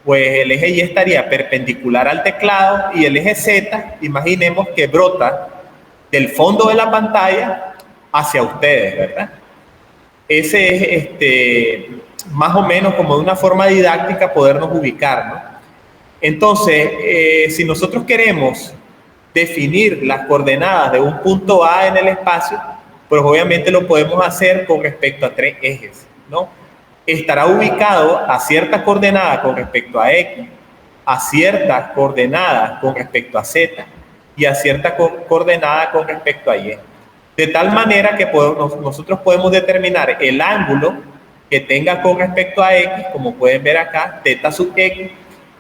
pues el eje Y estaría perpendicular al teclado y el eje Z, imaginemos que brota del fondo de la pantalla hacia ustedes, ¿verdad? Ese es más o menos como de una forma didáctica podernos ubicar, ¿no? Entonces, si nosotros queremos definir las coordenadas de un punto A en el espacio, pues obviamente lo podemos hacer con respecto a 3 ejes, ¿no? Estará ubicado a ciertas coordenadas con respecto a X, a ciertas coordenadas con respecto a Z y a ciertas coordenadas con respecto a Y. De tal manera que nosotros podemos determinar el ángulo que tenga con respecto a X, como pueden ver acá, θ sub X,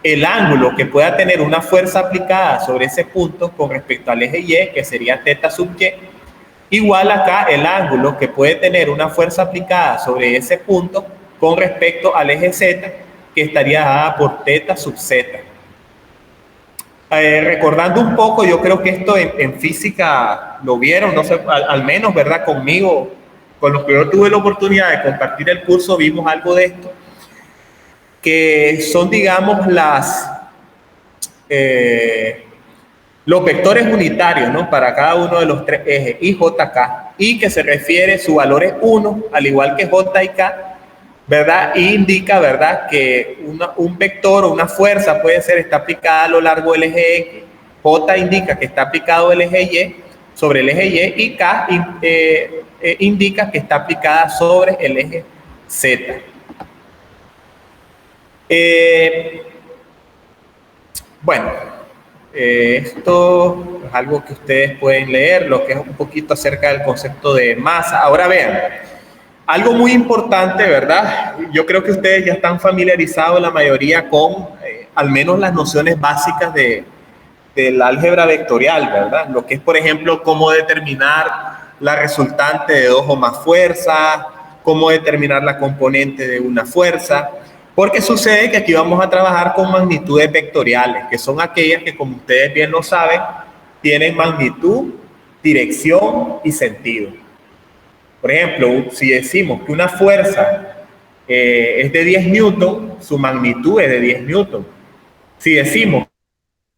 el ángulo que pueda tener una fuerza aplicada sobre ese punto con respecto al eje Y, que sería θ sub Y, igual acá el ángulo que puede tener una fuerza aplicada sobre ese punto con respecto al eje Z, que estaría dada por θ sub Z. Recordando un poco, yo creo que esto en física lo vieron, no sé, al menos, ¿verdad? Conmigo, con los que yo tuve la oportunidad de compartir el curso, vimos algo de esto, que son, digamos, los vectores unitarios, ¿no? Para cada uno de los 3 ejes, I, J, K, y que se refiere, su valor es 1, al igual que J y K, ¿verdad? Y indica, ¿verdad?, que un vector o una fuerza está aplicada a lo largo del eje X, J indica que está aplicado el eje Y sobre el eje Y, y K indica que está aplicada sobre el eje Z. Bueno, esto es algo que ustedes pueden leer, lo que es un poquito acerca del concepto de masa. Ahora vean, algo muy importante, ¿verdad? Yo creo que ustedes ya están familiarizados, la mayoría, con al menos las nociones básicas del álgebra vectorial, ¿verdad? Lo que es, por ejemplo, cómo determinar la resultante de 2 o más fuerzas, cómo determinar la componente de una fuerza, porque sucede que aquí vamos a trabajar con magnitudes vectoriales, que son aquellas que, como ustedes bien lo saben, tienen magnitud, dirección y sentido. Por ejemplo, si decimos que una fuerza es de 10 newton, su magnitud es de 10 newton. Si decimos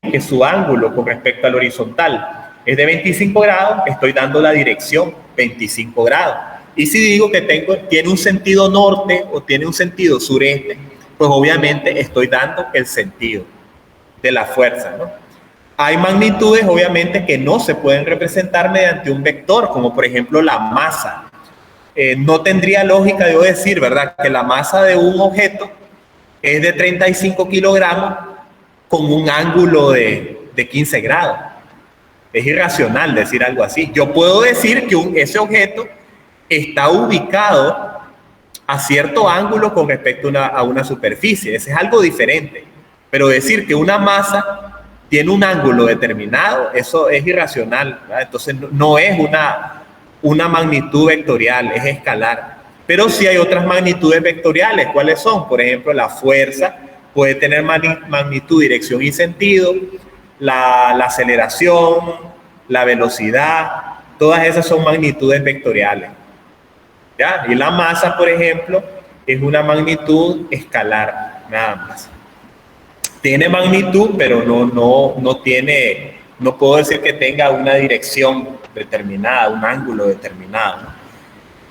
que su ángulo con respecto al horizontal es de 25 grados, estoy dando la dirección 25 grados. Y si digo que tiene un sentido norte o tiene un sentido sureste, pues obviamente estoy dando el sentido de la fuerza, ¿no? Hay magnitudes, obviamente, que no se pueden representar mediante un vector, como por ejemplo la masa. No tendría lógica yo decir, ¿verdad?, que la masa de un objeto es de 35 kilogramos con un ángulo de 15 grados. Es irracional decir algo así. Yo puedo decir que ese objeto está ubicado a cierto ángulo con respecto a una superficie. Ese es algo diferente. Pero decir que una masa tiene un ángulo determinado, eso es irracional, ¿verdad? Entonces no es una magnitud vectorial, es escalar. Pero sí hay otras magnitudes vectoriales. ¿Cuáles son? Por ejemplo, la fuerza puede tener magnitud, dirección y sentido, la aceleración, la velocidad, todas esas son magnitudes vectoriales, ¿ya? Y la masa, por ejemplo, es una magnitud escalar, nada más. Tiene magnitud, pero no puedo decir que tenga una dirección determinada, un ángulo determinado, ¿no?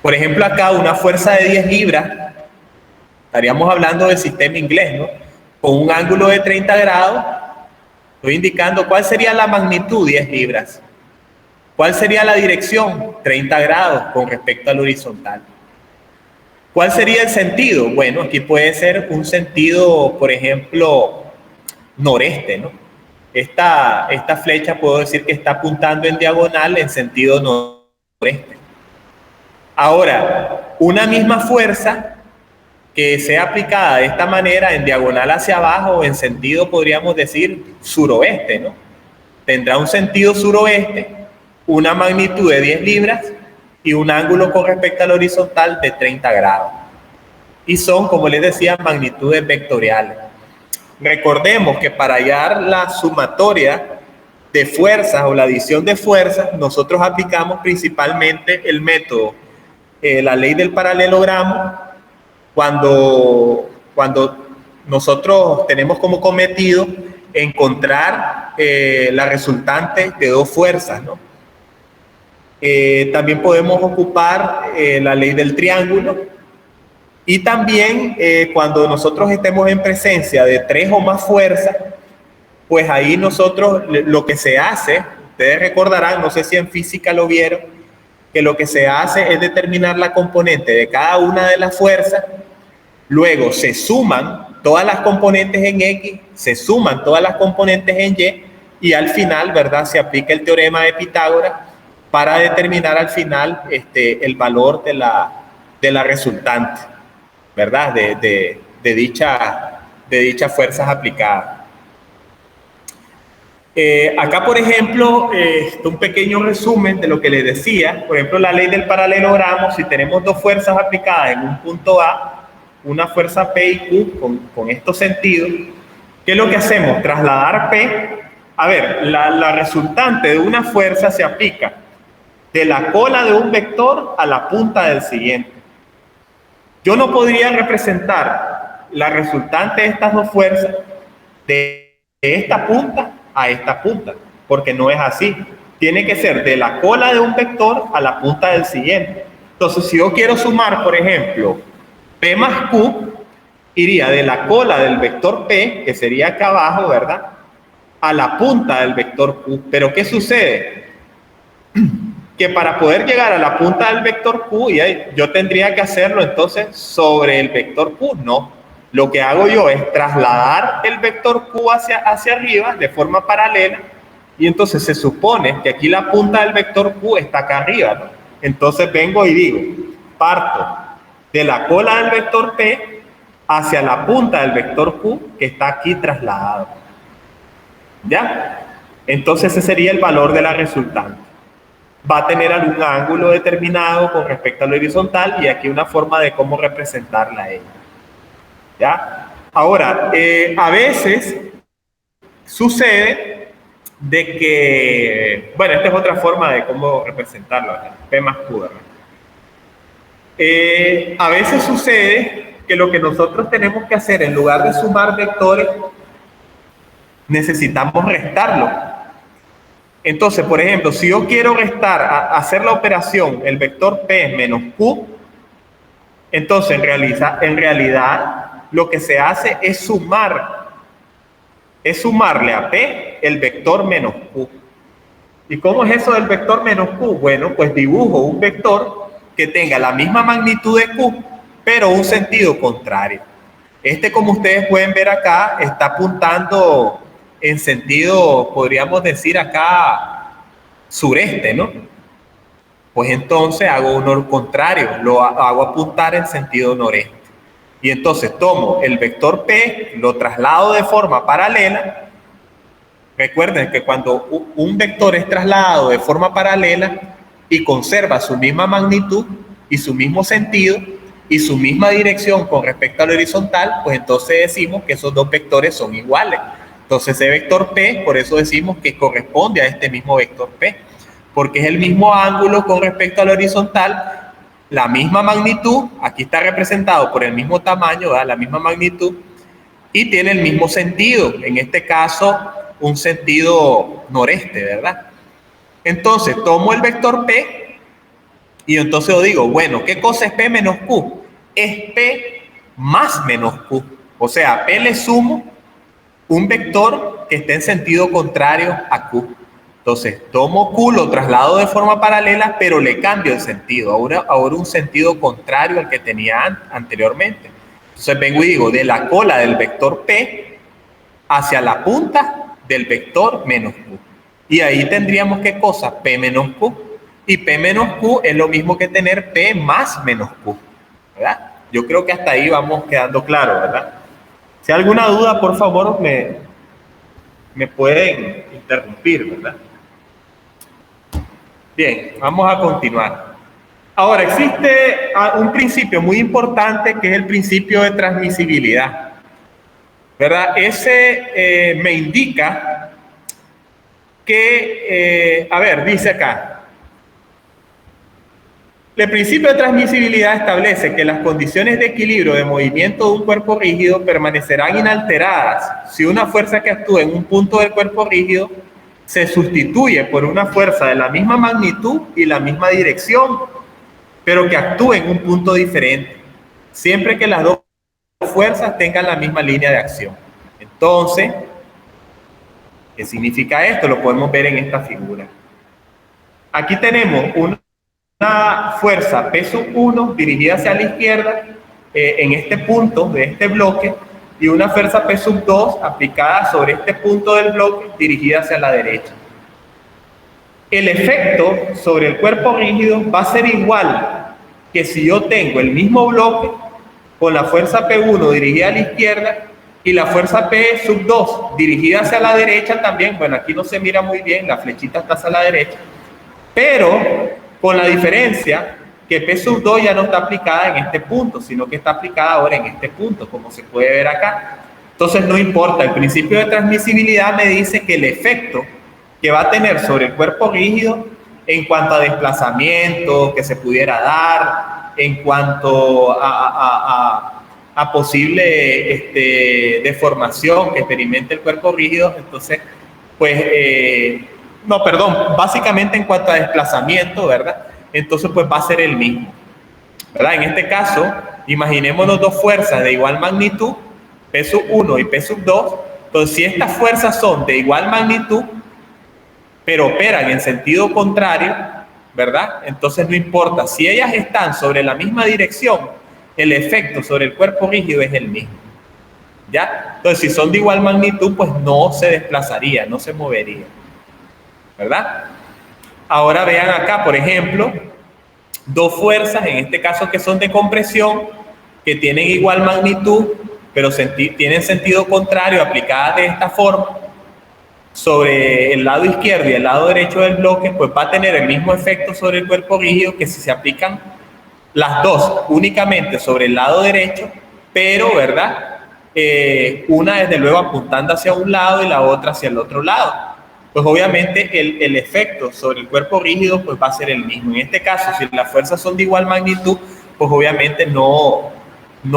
Por ejemplo, acá una fuerza de 10 libras, estaríamos hablando del sistema inglés, ¿no? Con un ángulo de 30 grados, estoy indicando cuál sería la magnitud, 10 libras. ¿Cuál sería la dirección? 30 grados con respecto al horizontal. ¿Cuál sería el sentido? Bueno, aquí puede ser un sentido, por ejemplo, noreste, ¿no? Esta flecha puedo decir que está apuntando en diagonal en sentido noreste. Ahora, una misma fuerza que sea aplicada de esta manera en diagonal hacia abajo o en sentido, podríamos decir, suroeste, ¿no? Tendrá un sentido suroeste una magnitud de 10 libras y un ángulo con respecto al horizontal de 30 grados. Y son, como les decía, magnitudes vectoriales. Recordemos que para hallar la sumatoria de fuerzas o la adición de fuerzas, nosotros aplicamos principalmente el método, la ley del paralelogramo, cuando nosotros tenemos como cometido encontrar la resultante de dos fuerzas, ¿no? También podemos ocupar la ley del triángulo, y también cuando nosotros estemos en presencia de tres o más fuerzas, pues ahí nosotros lo que se hace, ustedes recordarán, no sé si en física lo vieron, que lo que se hace es determinar la componente de cada una de las fuerzas, luego se suman todas las componentes en X, se suman todas las componentes en Y al final, ¿verdad?, se aplica el teorema de Pitágoras para determinar al final el valor de la resultante, ¿verdad?, de dichas fuerzas aplicadas. Acá, por ejemplo, un pequeño resumen de lo que les decía. Por ejemplo, la ley del paralelogramo, si tenemos dos fuerzas aplicadas en un punto A, una fuerza P y Q con estos sentidos, ¿qué es lo que hacemos? Trasladar P. A ver, la resultante de una fuerza se aplica de la cola de un vector a la punta del siguiente. Yo no podría representar la resultante de estas dos fuerzas de esta punta a esta punta, porque no es así. Tiene que ser de la cola de un vector a la punta del siguiente. Entonces, si yo quiero sumar, por ejemplo, P más Q, iría de la cola del vector P, que sería acá abajo, ¿verdad?, a la punta del vector Q. Pero ¿qué sucede? Que para poder llegar a la punta del vector Q, yo tendría que hacerlo entonces sobre el vector Q. No, lo que hago yo es trasladar el vector Q hacia arriba de forma paralela, y entonces se supone que aquí la punta del vector Q está acá arriba, ¿no? Entonces vengo y digo, parto de la cola del vector P hacia la punta del vector Q, que está aquí trasladado. ¿Ya? Entonces ese sería el valor de la resultante. Va a tener algún ángulo determinado con respecto al horizontal, y aquí una forma de cómo representarla a ella. ¿Ya? Ahora, a veces sucede de que, bueno, esta es otra forma de cómo representarlo, ¿verdad? P más Q, ¿verdad? A veces sucede que lo que nosotros tenemos que hacer, en lugar de sumar vectores, necesitamos restarlo. Entonces, por ejemplo, si yo quiero hacer la operación, el vector P menos Q, entonces en realidad lo que se hace es sumarle a P el vector menos Q. ¿Y cómo es eso del vector menos Q? Bueno, pues dibujo un vector que tenga la misma magnitud de Q, pero un sentido contrario. Como ustedes pueden ver acá, está apuntando en sentido, podríamos decir acá, sureste, ¿no? Pues entonces hago uno contrario, lo hago apuntar en sentido noreste. Y entonces tomo el vector P, lo traslado de forma paralela. Recuerden que cuando un vector es trasladado de forma paralela y conserva su misma magnitud y su mismo sentido y su misma dirección con respecto al horizontal, pues entonces decimos que esos dos vectores son iguales. Entonces ese vector P, por eso decimos que corresponde a este mismo vector P, porque es el mismo ángulo con respecto al horizontal, la misma magnitud, aquí está representado por el mismo tamaño, ¿verdad?, la misma magnitud, y tiene el mismo sentido, en este caso un sentido noreste, ¿verdad? Entonces tomo el vector P y entonces yo digo, bueno, ¿qué cosa es P menos Q? Es P más menos Q. O sea, a P le sumo un vector que esté en sentido contrario a Q. Entonces tomo Q, lo traslado de forma paralela, pero le cambio el sentido. Ahora un sentido contrario al que tenía anteriormente. Entonces vengo y digo, de la cola del vector P hacia la punta del vector menos Q. Y ahí tendríamos, ¿qué cosa? P menos Q. Y P menos Q es lo mismo que tener P más menos Q, ¿verdad? Yo creo que hasta ahí vamos quedando claros, ¿verdad? Si hay alguna duda, por favor, me pueden interrumpir, ¿verdad? Bien, vamos a continuar. Ahora, existe un principio muy importante que es el principio de transmisibilidad, ¿verdad? Ese me indica que, a ver, dice acá, el principio de transmisibilidad establece que las condiciones de equilibrio de movimiento de un cuerpo rígido permanecerán inalteradas si una fuerza que actúa en un punto del cuerpo rígido se sustituye por una fuerza de la misma magnitud y la misma dirección, pero que actúe en un punto diferente, siempre que las dos fuerzas tengan la misma línea de acción. Entonces, ¿qué significa esto? Lo podemos ver en esta figura. Aquí tenemos una fuerza P1 dirigida hacia la izquierda en este punto de este bloque y una fuerza P2 aplicada sobre este punto del bloque dirigida hacia la derecha. El efecto sobre el cuerpo rígido va a ser igual que si yo tengo el mismo bloque con la fuerza P1 dirigida a la izquierda y la fuerza P2 dirigida hacia la derecha también. Bueno, aquí no se mira muy bien, la flechita está hacia la derecha, pero con la diferencia que P2 ya no está aplicada en este punto, sino que está aplicada ahora en este punto, como se puede ver acá. Entonces no importa, el principio de transmisibilidad me dice que el efecto que va a tener sobre el cuerpo rígido en cuanto a desplazamiento que se pudiera dar, en cuanto a posible deformación que experimente el cuerpo rígido, entonces, pues, no, perdón, básicamente en cuanto a desplazamiento, ¿verdad? Entonces, pues va a ser el mismo, ¿verdad? En este caso, imaginémonos dos fuerzas de igual magnitud, P1 y P2. Entonces, si estas fuerzas son de igual magnitud, pero operan en sentido contrario, ¿verdad? Entonces no importa, si ellas están sobre la misma dirección, el efecto sobre el cuerpo rígido es el mismo, ¿ya? Entonces, si son de igual magnitud, pues no se desplazaría, no se movería, ¿verdad? Ahora vean acá, por ejemplo, dos fuerzas, en este caso que son de compresión, que tienen igual magnitud, pero tienen sentido contrario, aplicadas de esta forma, sobre el lado izquierdo y el lado derecho del bloque, pues va a tener el mismo efecto sobre el cuerpo rígido que si se aplican las dos únicamente sobre el lado derecho, pero, ¿verdad? Una desde luego apuntando hacia un lado y la otra hacia el otro lado. Pues obviamente el efecto sobre el cuerpo rígido pues va a ser el mismo. En este caso, si las fuerzas son de igual magnitud, pues obviamente no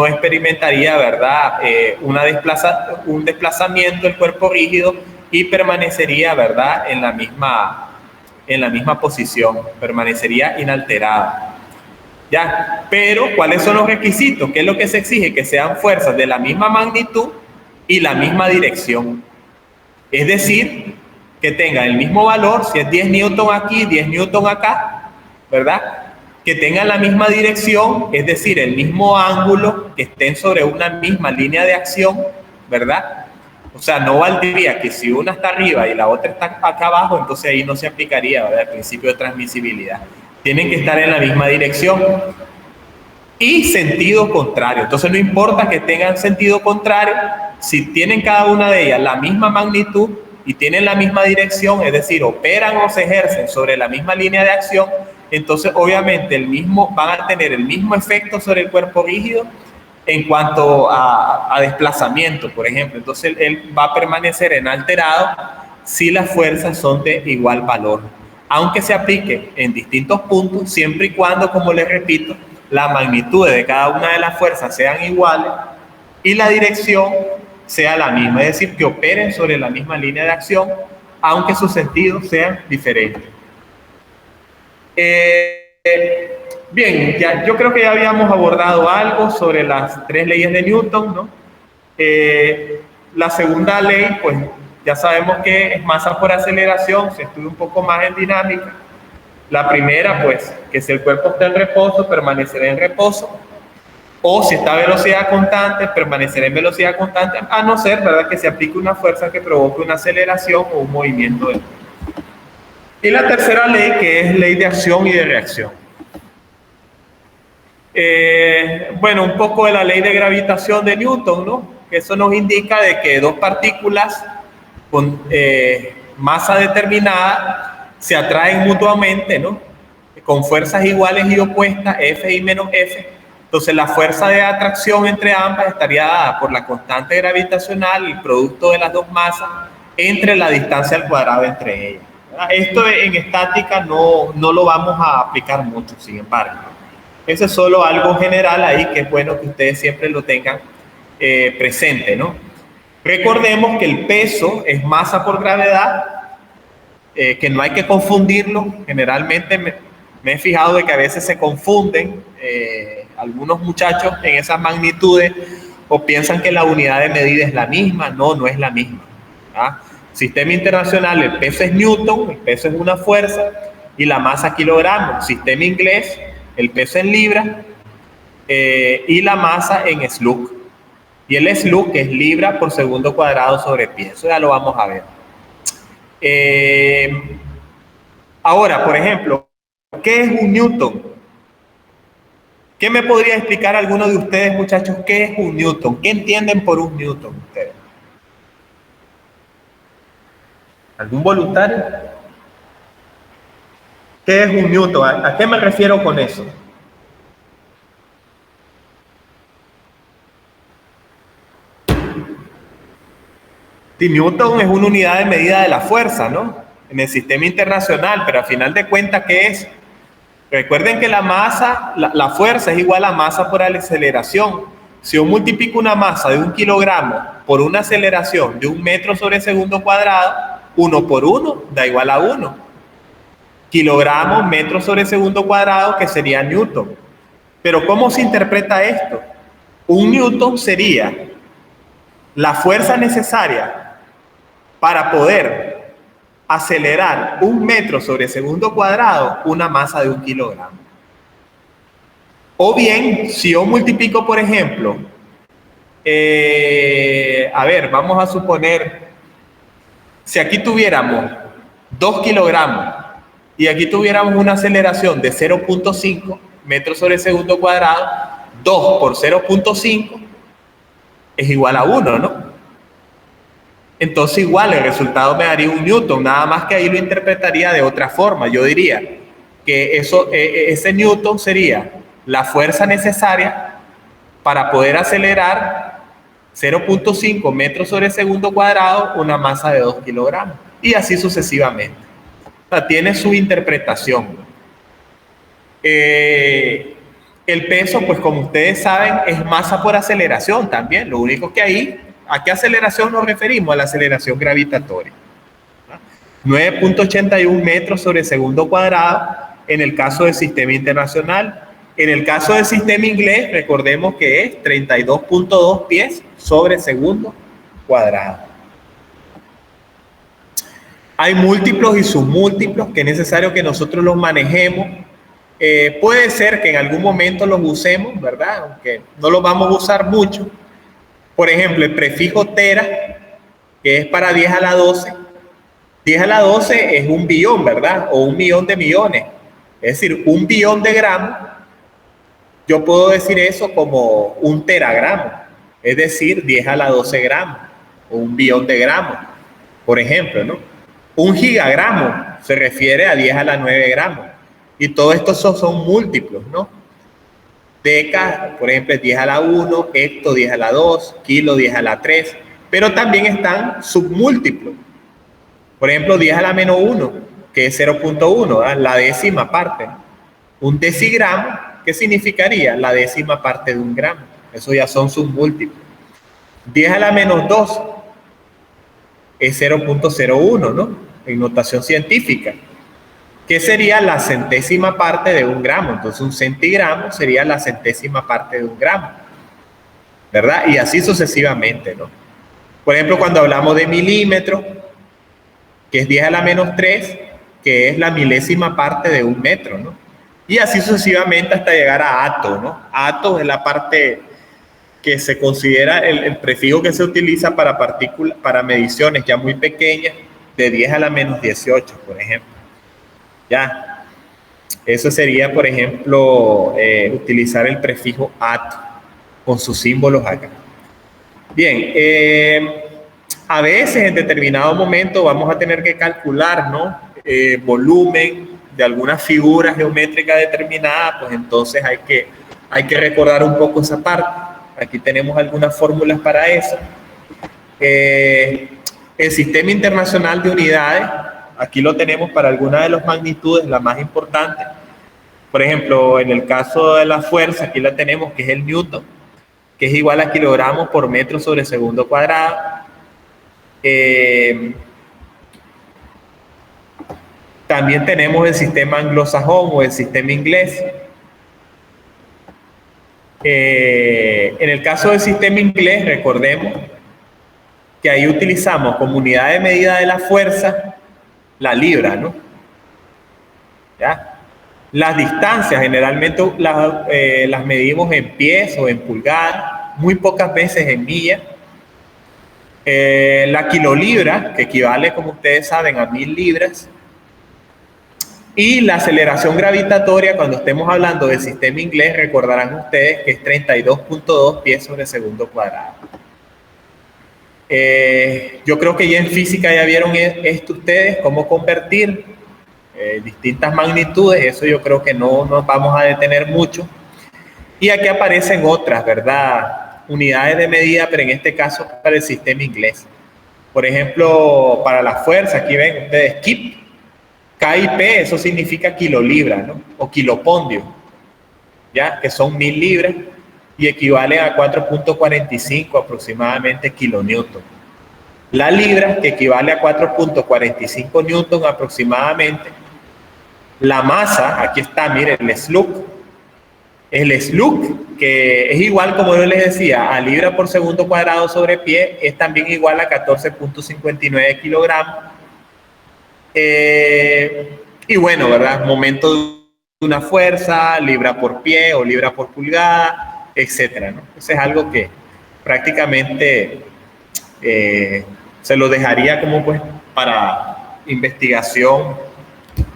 experimentaría, ¿verdad? Un desplazamiento del cuerpo rígido y permanecería, ¿verdad? En la misma posición, permanecería inalterada. ¿Ya? Pero, ¿cuáles son los requisitos? ¿Qué es lo que se exige? Que sean fuerzas de la misma magnitud y la misma dirección. Es decir, que tengan el mismo valor, si es 10 newton aquí, 10 newton acá, ¿verdad? Que tengan la misma dirección, es decir, el mismo ángulo, que estén sobre una misma línea de acción, ¿verdad? O sea, no valdría que si una está arriba y la otra está acá abajo, entonces ahí no se aplicaría, ¿verdad?, el principio de transmisibilidad. Tienen que estar en la misma dirección y sentido contrario. Entonces no importa que tengan sentido contrario, si tienen cada una de ellas la misma magnitud y tienen la misma dirección, es decir, operan o se ejercen sobre la misma línea de acción, entonces obviamente van a tener el mismo efecto sobre el cuerpo rígido en cuanto a desplazamiento, por ejemplo. Entonces él va a permanecer inalterado si las fuerzas son de igual valor, aunque se aplique en distintos puntos, siempre y cuando, como les repito, la magnitud de cada una de las fuerzas sean iguales y la dirección sea la misma, es decir, que operen sobre la misma línea de acción, aunque sus sentidos sean diferentes. Bien, yo creo que ya habíamos abordado algo sobre las tres leyes de Newton, ¿no? La segunda ley, pues ya sabemos que es masa por aceleración, se estudia un poco más en dinámica. La primera, pues, que si el cuerpo está en reposo, permanecerá en reposo. O si está a velocidad constante, permanecerá en velocidad constante, a no ser, ¿verdad?, que se aplique una fuerza que provoque una aceleración o un movimiento. Y la tercera ley, que es ley de acción y de reacción. Bueno, un poco de la ley de gravitación de Newton, ¿no? Que eso nos indica de que dos partículas con masa determinada se atraen mutuamente, ¿no? Con fuerzas iguales y opuestas, F y menos F. Entonces la fuerza de atracción entre ambas estaría dada por la constante gravitacional, el producto de las dos masas, entre la distancia al cuadrado entre ellas. Esto en estática no lo vamos a aplicar mucho, sin embargo. Eso es solo algo general ahí que es bueno que ustedes siempre lo tengan presente, ¿no? Recordemos que el peso es masa por gravedad, que no hay que confundirlo. Generalmente me he fijado de que a veces se confunden algunos muchachos en esas magnitudes o piensan que la unidad de medida es la misma. No es la misma. ¿Ah? Sistema internacional, el peso es Newton, el peso es una fuerza, y la masa kilogramos. Sistema inglés, el peso en libras y la masa en Slug. Y el Slug es libra por segundo cuadrado sobre pie. Eso ya lo vamos a ver. Ahora, por ejemplo, ¿qué es un Newton? ¿Qué me podría explicar alguno de ustedes, muchachos? ¿Qué es un Newton? ¿Qué entienden por un Newton ustedes? ¿Algún voluntario? ¿Qué es un Newton? ¿A qué me refiero con eso? Newton es una unidad de medida de la fuerza, ¿no? En el sistema internacional, pero al final de cuentas, ¿qué es? Recuerden que la masa, la fuerza es igual a masa por aceleración. Si yo multiplico una masa de 1 kilogramo por una aceleración de 1 metro sobre segundo cuadrado, 1 por 1 da igual a 1. Kilogramos, metros sobre segundo cuadrado, que sería Newton. Pero ¿cómo se interpreta esto? Un Newton sería la fuerza necesaria para poder acelerar 1 metro sobre segundo cuadrado una masa de 1 kilogramo. O bien, si yo multiplico, por ejemplo, a ver, vamos a suponer, si aquí tuviéramos 2 kilogramos y aquí tuviéramos una aceleración de 0.5 metros sobre segundo cuadrado, 2 por 0.5 es igual a 1, ¿no? Entonces igual el resultado me daría un Newton, nada más que ahí lo interpretaría de otra forma. Yo diría que ese Newton sería la fuerza necesaria para poder acelerar 0.5 metros sobre segundo cuadrado una masa de 2 kilogramos. Y así sucesivamente. O sea, tiene su interpretación. El peso, pues como ustedes saben, es masa por aceleración también. Lo único que ahí, ¿a qué aceleración nos referimos? A la aceleración gravitatoria. 9.81 metros sobre segundo cuadrado en el caso del sistema internacional. En el caso del sistema inglés, recordemos que es 32.2 pies sobre segundo cuadrado. Hay múltiplos y submúltiplos que es necesario que nosotros los manejemos. Puede ser que en algún momento los usemos, ¿verdad? Aunque no los vamos a usar mucho. Por ejemplo, el prefijo tera, que es para 10 a la 12. 10 a la 12 es 1 billón, ¿verdad? O 1 millón de millones. Es decir, 1 billón de gramos. Yo puedo decir eso como 1 teragramo. Es decir, 10 a la 12 gramos. O 1 billón de gramos, por ejemplo, ¿no? 1 gigagramo se refiere a 10 a la 9 gramos. Y todo esto son múltiplos, ¿no? Deca, por ejemplo, es 10 a la 1, hecto 10 a la 2, kilo 10 a la 3, pero también están submúltiplos. Por ejemplo, 10 a la menos 1, que es 0.1, la décima parte. Un decigramo, ¿qué significaría? La décima parte de 1 gramo. Eso ya son submúltiplos. 10 a la menos 2 es 0.01, ¿no? En notación científica. ¿Qué sería la centésima parte de 1 gramo? Entonces, un centigramo sería la centésima parte de 1 gramo, ¿verdad? Y así sucesivamente, ¿no? Por ejemplo, cuando hablamos de milímetro, que es 10 a la menos 3, que es la milésima parte de 1 metro, ¿no? Y así sucesivamente hasta llegar a ato, ¿no? Ato es la parte que se considera el prefijo que se utiliza para partículas, para mediciones ya muy pequeñas, de 10 a la menos 18, por ejemplo. Ya, eso sería, por ejemplo, utilizar el prefijo at con sus símbolos acá. Bien, a veces en determinado momento vamos a tener que calcular, ¿no? volumen de alguna figura geométrica determinada, pues entonces hay que recordar un poco esa parte. Aquí tenemos algunas fórmulas para eso. El Sistema Internacional de Unidades, aquí lo tenemos para algunas de las magnitudes, la más importante. Por ejemplo, en el caso de la fuerza, aquí la tenemos, que es el Newton, que es igual a kilogramos por metro sobre segundo cuadrado. También tenemos el sistema anglosajón o el sistema inglés. En el caso del sistema inglés, recordemos que ahí utilizamos como unidad de medida de la fuerza la libra, ¿no? ¿Ya? Las distancias generalmente las medimos en pies o en pulgadas, muy pocas veces en millas. La kilolibra, que equivale, como ustedes saben, a 1000 libras. Y la aceleración gravitatoria, cuando estemos hablando del sistema inglés, recordarán ustedes que es 32.2 pies sobre segundo cuadrado. Yo creo que ya en física ya vieron esto ustedes, cómo convertir distintas magnitudes. Eso yo creo que no nos vamos a detener mucho. Y aquí aparecen otras, ¿verdad? Unidades de medida, pero en este caso para el sistema inglés. Por ejemplo, para la fuerza, aquí ven ustedes, KIP. KIP, eso significa kilolibra, ¿no? O kilopondio, ¿ya? Que son 1000 libras y equivale a 4.45 aproximadamente kilonewton. La libra, que equivale a 4.45 newton aproximadamente. La masa, aquí está, miren, el slug. El slug, que es igual, como yo les decía, a libra por segundo cuadrado sobre pie, es también igual a 14.59 kilogramos. Y bueno, ¿verdad? Momento de una fuerza, libra por pie o libra por pulgada, etcétera, ¿no? Eso es algo que prácticamente se lo dejaría como pues para investigación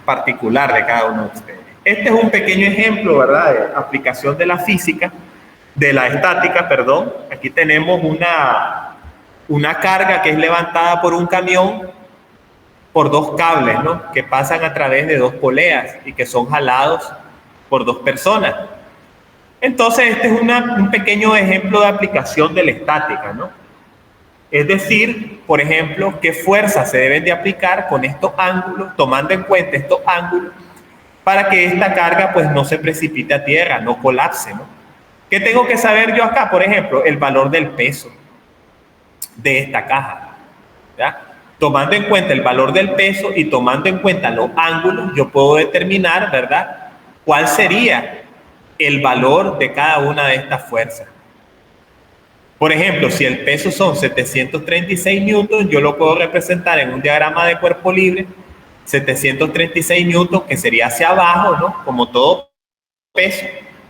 particular de cada uno de ustedes. Este es un pequeño ejemplo, ¿verdad? De aplicación de la física, de la estática, perdón. Aquí tenemos una carga que es levantada por un camión por dos cables, ¿no? Que pasan a través de dos poleas y que son jalados por dos personas. Entonces, este es un pequeño ejemplo de aplicación de la estática, ¿no? Es decir, por ejemplo, qué fuerzas se deben de aplicar con estos ángulos, tomando en cuenta estos ángulos, para que esta carga pues no se precipite a tierra, no colapse, ¿no? ¿Qué tengo que saber yo acá? Por ejemplo, el valor del peso de esta caja, ¿ya? Tomando en cuenta el valor del peso y tomando en cuenta los ángulos, yo puedo determinar, ¿verdad?, cuál sería el valor de cada una de estas fuerzas. Por ejemplo, si el peso son 736 newtons, yo lo puedo representar en un diagrama de cuerpo libre, 736 newtons, que sería hacia abajo, ¿no? Como todo peso,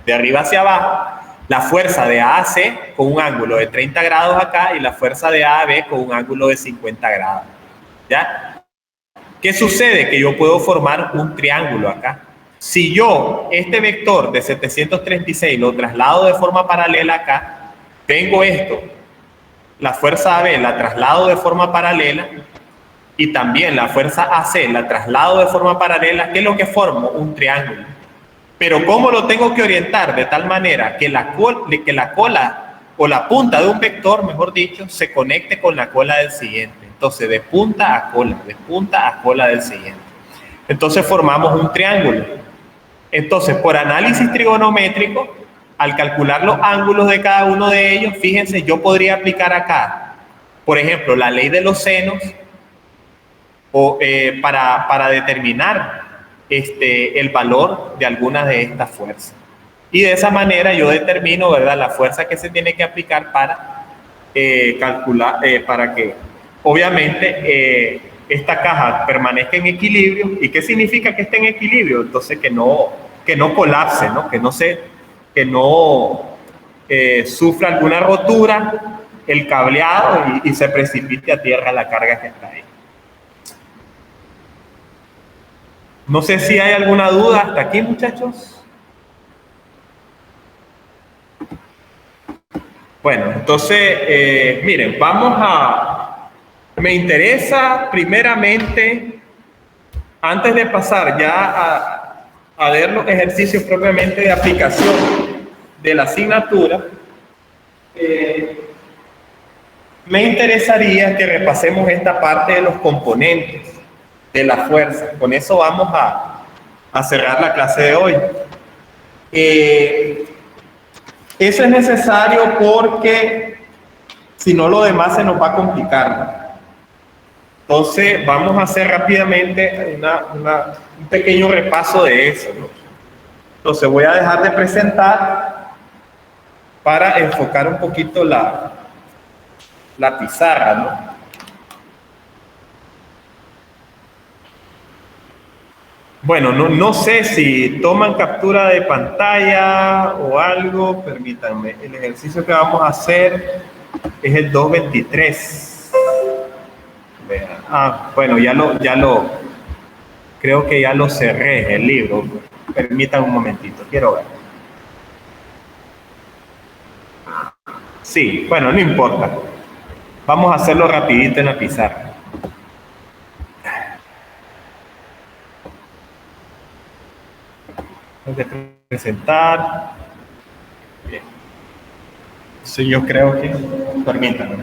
de arriba hacia abajo. La fuerza de A a C con un ángulo de 30 grados acá y la fuerza de A a B con un ángulo de 50 grados. ¿Ya? ¿Qué sucede? Que yo puedo formar un triángulo acá. Si yo este vector de 736 lo traslado de forma paralela acá, tengo esto, la fuerza AB la traslado de forma paralela y también la fuerza AC la traslado de forma paralela, ¿qué es lo que formo? Un triángulo. Pero ¿cómo lo tengo que orientar? De tal manera que la cola o la punta de un vector, mejor dicho, se conecte con la cola del siguiente. Entonces, de punta a cola del siguiente. Entonces formamos un triángulo. Entonces, por análisis trigonométrico, al calcular los ángulos de cada uno de ellos, fíjense, yo podría aplicar acá, por ejemplo, la ley de los senos o, para determinar el valor de algunas de estas fuerzas. Y de esa manera yo determino, ¿verdad?, la fuerza que se tiene que aplicar para calcular, para que obviamente esta caja permanezca en equilibrio. ¿Y qué significa que esté en equilibrio? Entonces que no colapse, ¿no? Que no sufra alguna rotura el cableado y se precipite a tierra la carga que está ahí. No sé si hay alguna duda hasta aquí, muchachos. Bueno, entonces, miren, me interesa primeramente Antes de pasar ya a ver los ejercicios propiamente de aplicación de la asignatura, me interesaría que repasemos esta parte de los componentes de la fuerza. Con eso vamos a cerrar la clase de hoy. Eso es necesario porque si no, lo demás se nos va a complicar. Entonces vamos a hacer rápidamente un pequeño repaso de eso, ¿no? Entonces voy a dejar de presentar para enfocar un poquito la pizarra, ¿no? Bueno, no sé si toman captura de pantalla o algo, permítanme. El ejercicio que vamos a hacer es el 223. Bueno, creo que ya lo cerré el libro. Permítanme un momentito, quiero ver. Sí, bueno, no importa. Vamos a hacerlo rapidito en la pizarra. De presentar. Bien. Entonces yo creo que, permítanme.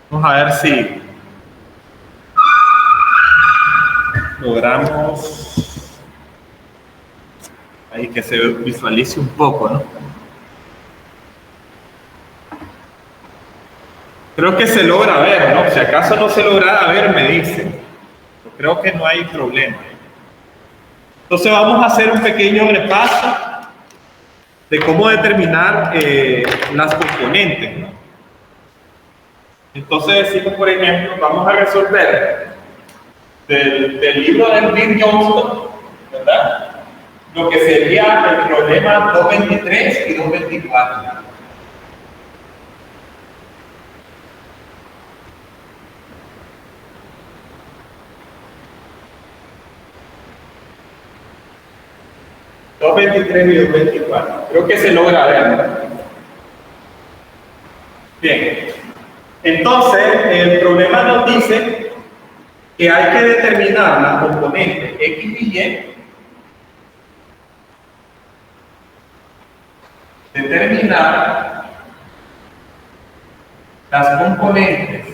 Vamos a ver si logramos ahí que se visualice un poco, ¿no? Creo que se logra ver, ¿no? Si acaso no se logra ver, me dicen. Creo que no hay problema. Entonces vamos a hacer un pequeño repaso de cómo determinar las componentes, ¿no? Entonces decimos, por ejemplo, vamos a resolver del libro de Bill Johnston, ¿verdad? Lo que sería el problema 223 y 224. ...223 y 224. Creo que se logra ver, ¿verdad? Bien. Entonces, el problema nos dice que hay que determinar las componentes X y Y, determinar las componentes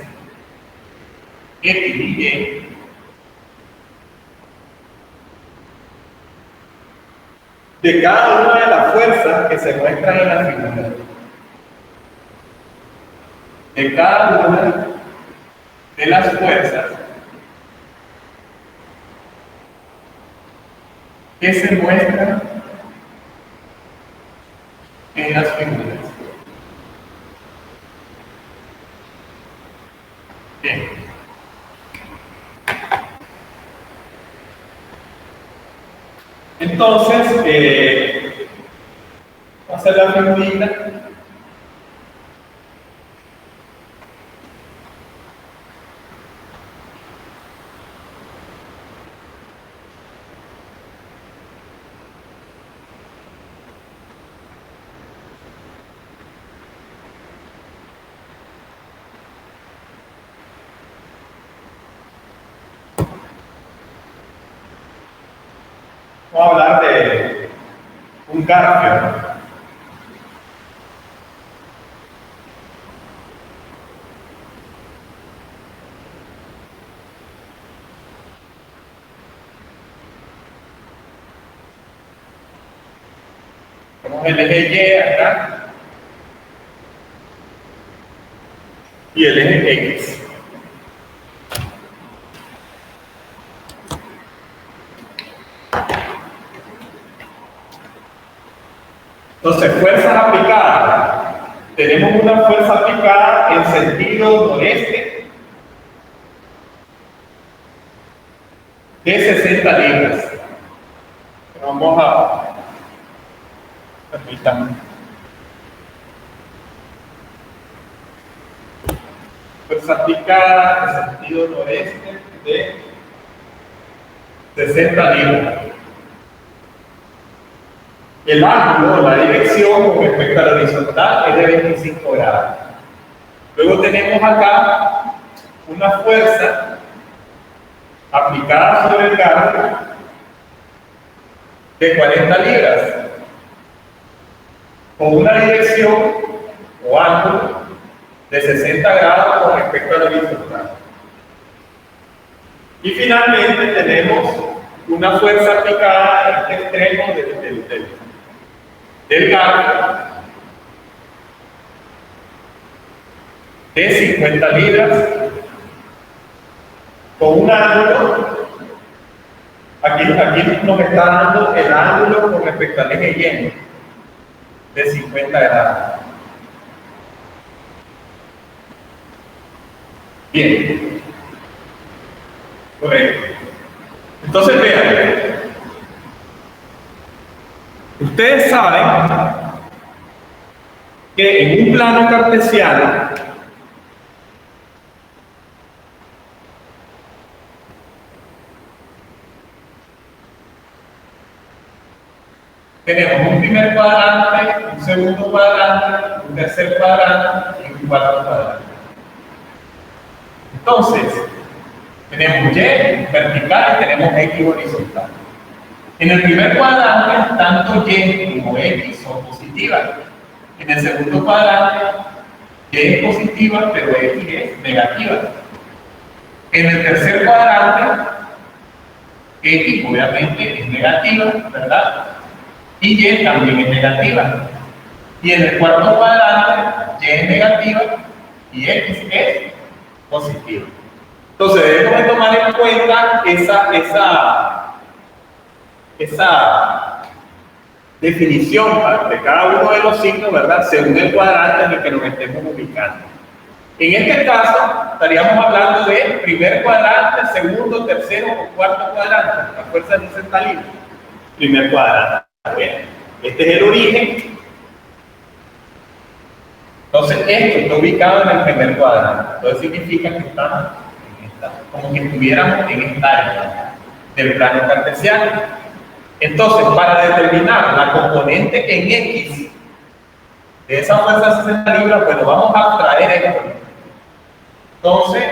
X y Y de cada una de las fuerzas que se muestran en la figura. De cada una de las fuerzas que se muestran en las figuras. Bien. Entonces, vamos a hacer la figurita. Vamos a hablar de un garfio. Tenemos el eje Y acá y el eje X. Entonces, fuerzas aplicadas. Tenemos una fuerza aplicada en sentido noreste de 60 libras. Vamos a... Permítanme. fuerza aplicada en sentido noreste de 60 libras. El ángulo, la dirección con respecto a la horizontal es de 25 grados. Luego tenemos acá una fuerza aplicada sobre el carro de 40 libras con una dirección o ángulo de 60 grados con respecto a la horizontal. Y finalmente tenemos una fuerza aplicada en este extremo del carro de 50 libras con un ángulo, aquí nos está dando el ángulo con respecto al eje Y de 50 grados. Bien. Correcto. Entonces vean, ustedes saben que en un plano cartesiano tenemos un primer cuadrante, un segundo cuadrante, un tercer cuadrante y un cuarto cuadrante. Entonces, tenemos Y vertical y tenemos X horizontal. En el primer cuadrante, tanto Y como X son positivas. En el segundo cuadrante, Y es positiva, pero X es negativa. En el tercer cuadrante, X obviamente es negativa, ¿verdad? Y Y también es negativa. Y en el cuarto cuadrante, Y es negativa y X es positiva. Entonces debemos de tomar en cuenta esa definición de cada uno de los signos, ¿verdad? Según el cuadrante en el que nos estemos ubicando. En este caso, estaríamos hablando de primer cuadrante, segundo, tercero o cuarto cuadrante. La fuerza de 60 libras. Primer cuadrante. Este es el origen. Entonces, esto está ubicado en el primer cuadrante. Entonces significa que estamos como que estuviéramos en esta área del plano cartesiano. Entonces, para determinar la componente en X de esa fuerza de 60 libras, bueno, vamos a abstraer esto. Entonces,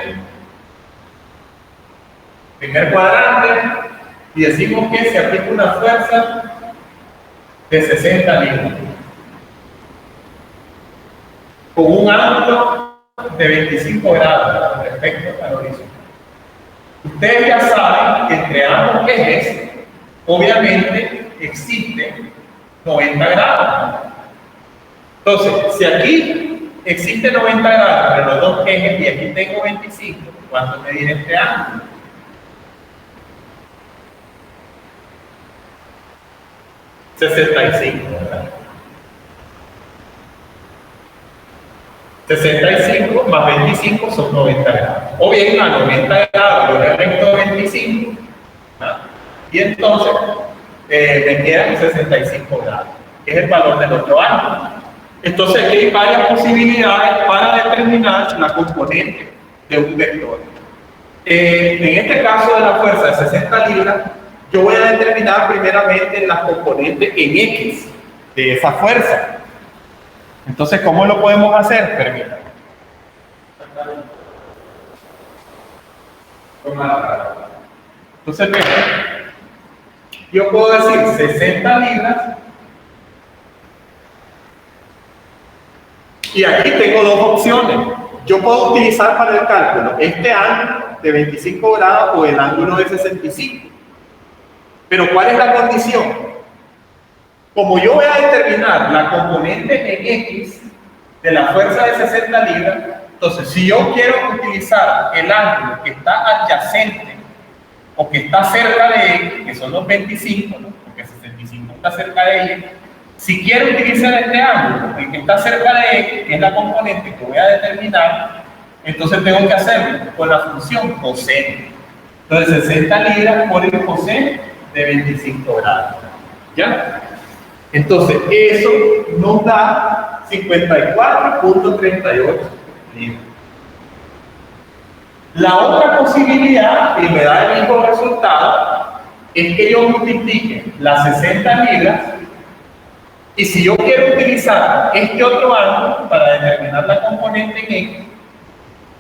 primer cuadrante, y decimos que se aplica una fuerza de 60 libras con un ángulo de 25 grados con respecto al horizonte. Ustedes ya saben que entre ambos ejes, obviamente, existe 90 grados. Entonces, si aquí existe 90 grados entre los dos ejes y aquí tengo 25, ¿cuánto medir este ángulo? $65, ¿verdad? 65 más 25 son 90 grados. O bien a 90 grados yo le resto 25, ¿no? Y entonces me quedan 65 grados, que es el valor del otro ángulo. Entonces aquí hay varias posibilidades para determinar la componente de un vector. En este caso de la fuerza de 60 libras, yo voy a determinar primeramente la componente en X de esa fuerza. Entonces, ¿cómo lo podemos hacer? Permítanme. Entonces, yo puedo decir 60 libras y aquí tengo dos opciones. Yo puedo utilizar para el cálculo este ángulo de 25 grados o el ángulo de 65. Pero ¿cuál es la condición? Como yo voy a determinar la componente en X de la fuerza de 60 libras, entonces si yo quiero utilizar el ángulo que está adyacente o que está cerca de X, que son los 25, ¿no? Porque 65 está cerca de X, si quiero utilizar este ángulo, el que está cerca de X, que es la componente que voy a determinar, entonces tengo que hacerlo con la función coseno. Entonces 60 libras por el coseno de 25 grados. ¿Ya? Entonces, eso nos da 54.38 libras. La otra posibilidad, y me da el mismo resultado, es que yo multiplique las 60 libras, y si yo quiero utilizar este otro ángulo para determinar la componente en X,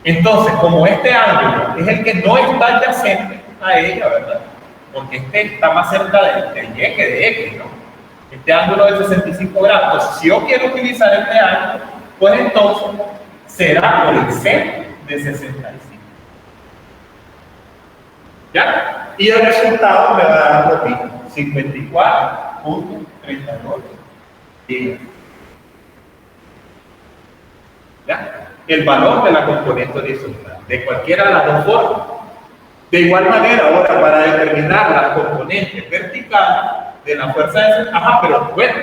entonces, como este ángulo es el que no está adyacente a ella, ¿verdad? Porque este está más cerca de Y que de X, ¿no? Este ángulo de 65 grados. Entonces, si yo quiero utilizar este ángulo, pues entonces será por el seno de 65. ¿Ya? Y el resultado me va a dar lo mismo, 54.32 libras. ¿Ya? El valor de la componente horizontal, de cualquiera de las dos formas. De igual manera, ahora, para determinar las componentes verticales de la fuerza de... Ajá, pero bueno,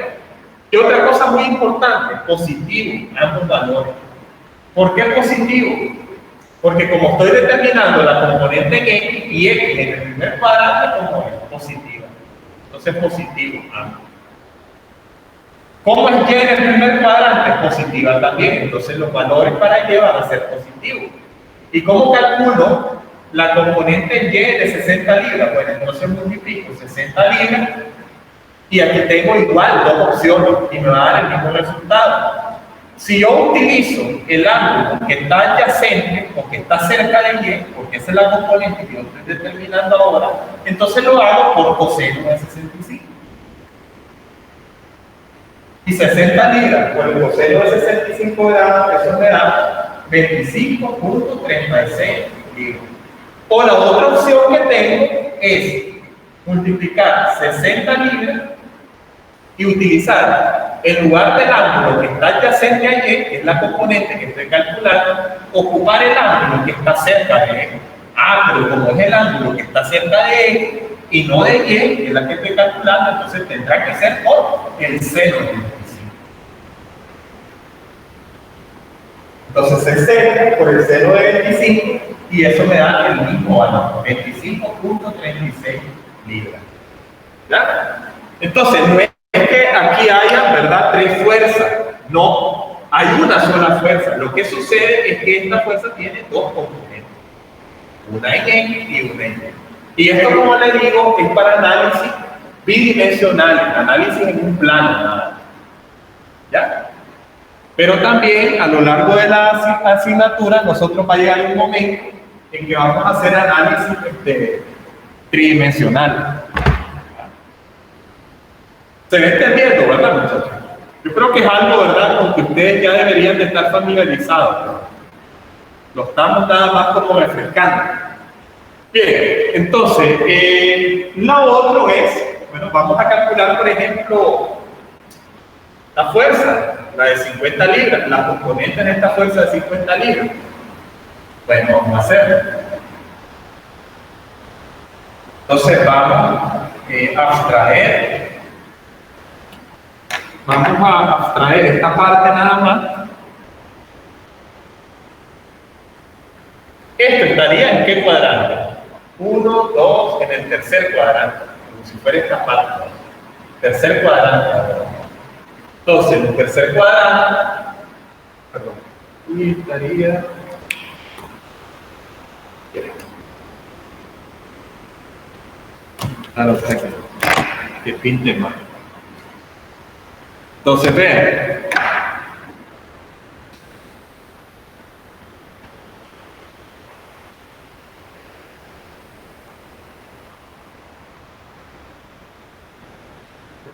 y otra cosa muy importante, positivo, ambos valores. ¿Por qué positivo? Porque como estoy determinando la componente en X y X en el primer cuadrante, como es positiva. Entonces, positivo, ambos. ¿Cómo es Y en el primer cuadrante? Positiva también. Entonces los valores para Y van a ser positivos. ¿Y cómo calculo la componente Y de 60 libras? Bueno, entonces multiplico 60 libras y aquí tengo igual dos opciones y me va a dar el mismo resultado. Si yo utilizo el ángulo que está adyacente o que está cerca de Y, porque esa es la componente que yo estoy determinando ahora, entonces lo hago por coseno de 65. Y 60 libras por el coseno de 65 grados, eso me da 25.36 libras. O la otra opción que tengo es multiplicar 60 libras y utilizar, en lugar del ángulo que está adyacente a Y, que es la componente que estoy calculando, ocupar el ángulo que está cerca de Y. Pero como es el ángulo que está cerca de Y y no de Y, que es la que estoy calculando, entonces tendrá que ser por el seno de 25. Entonces 60 por el seno de 25 y eso me da el mismo valor, 25.36 libras. ¿Ya? Entonces no es que aquí haya, ¿verdad?, tres fuerzas. No, hay una sola fuerza. Lo que sucede es que esta fuerza tiene dos componentes, una en X y una en Y. Y esto, como les digo, es para análisis bidimensional, análisis en un plano nada. ¿Ya? Pero también a lo largo de la asignatura nosotros va a llegar un momento en que vamos a hacer análisis tridimensional. ¿Se ve entendiendo, verdad, muchachos? Yo creo que es algo, ¿verdad?, con que ustedes ya deberían de estar familiarizados, ¿no? Lo estamos nada más como refrescando. Bien, entonces, lo otro es, bueno, vamos a calcular, por ejemplo, la fuerza, la de 50 libras, la componente de esta fuerza de 50 libras. Bueno, vamos a hacer. Entonces vamos a abstraer. Vamos a abstraer esta parte nada más. Esto estaría en qué cuadrante? 1, 2, en el tercer cuadrante, como si fuera esta parte. Tercer cuadrante. Entonces, en el tercer cuadrante, perdón, y estaría. Que pinte más. Entonces, vean.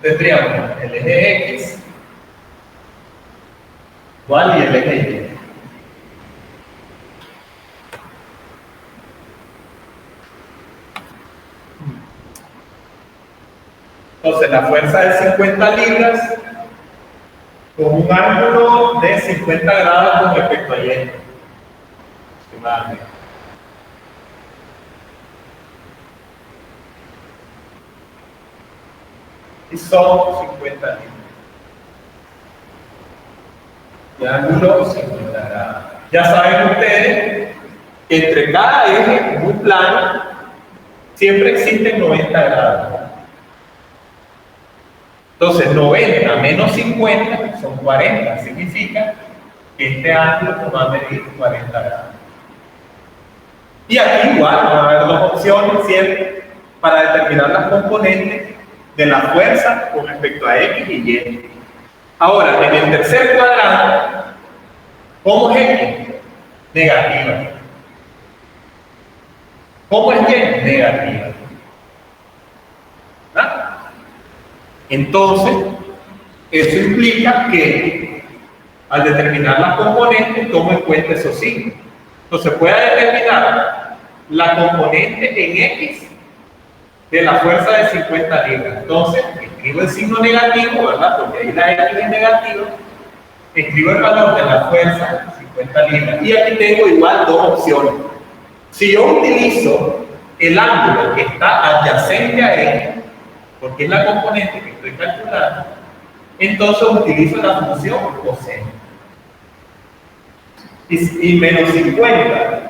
Tendríamos el eje X, igual y el eje Y. Entonces, la fuerza de 50 libras con un ángulo de 50 grados con respecto a Y. Y son 50 libras. Y ángulo 50 grados. Ya saben ustedes que entre cada eje en un plano siempre existen 90 grados. Entonces, 90 menos 50 son 40. Significa que este ángulo nos va a medir 40 grados. Y aquí igual van a haber dos opciones siempre para determinar las componentes de la fuerza con respecto a X y Y. Ahora, en el tercer cuadrante, ¿cómo es X? Negativa. ¿Cómo es Y? Negativa. ¿Ah? Entonces, eso implica que al determinar las componentes, tomo en cuenta esos signos. Entonces, puede determinar la componente en X de la fuerza de 50 libras. Entonces, escribo el signo negativo, ¿verdad? Porque ahí la X es negativa. Escribo el valor de la fuerza, 50 libras. Y aquí tengo igual dos opciones. Si yo utilizo el ángulo que está adyacente a X, porque es la componente que estoy calculando, entonces utilizo la función coseno. Y menos 50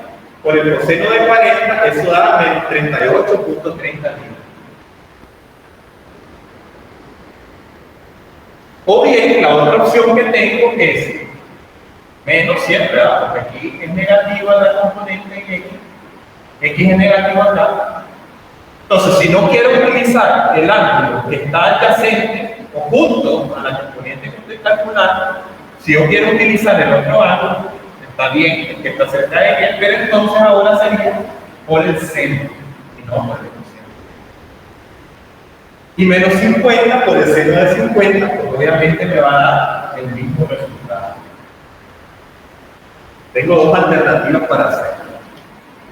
por el coseno de 40, eso da menos 38.30 libras. O bien, la otra opción que tengo es menos siempre, ¿verdad? Porque aquí es negativa la componente en X, X es negativo acá. Entonces, si no quiero utilizar el ángulo que está adyacente o junto a la componente que estoy calculando, si yo quiero utilizar el otro ángulo, está bien, el que está cerca de ella, pero entonces ahora sería por el seno y no por el coseno. Y menos 50 por el seno de 50, pues obviamente me va a dar el mismo resultado. Tengo dos alternativas para hacerlo.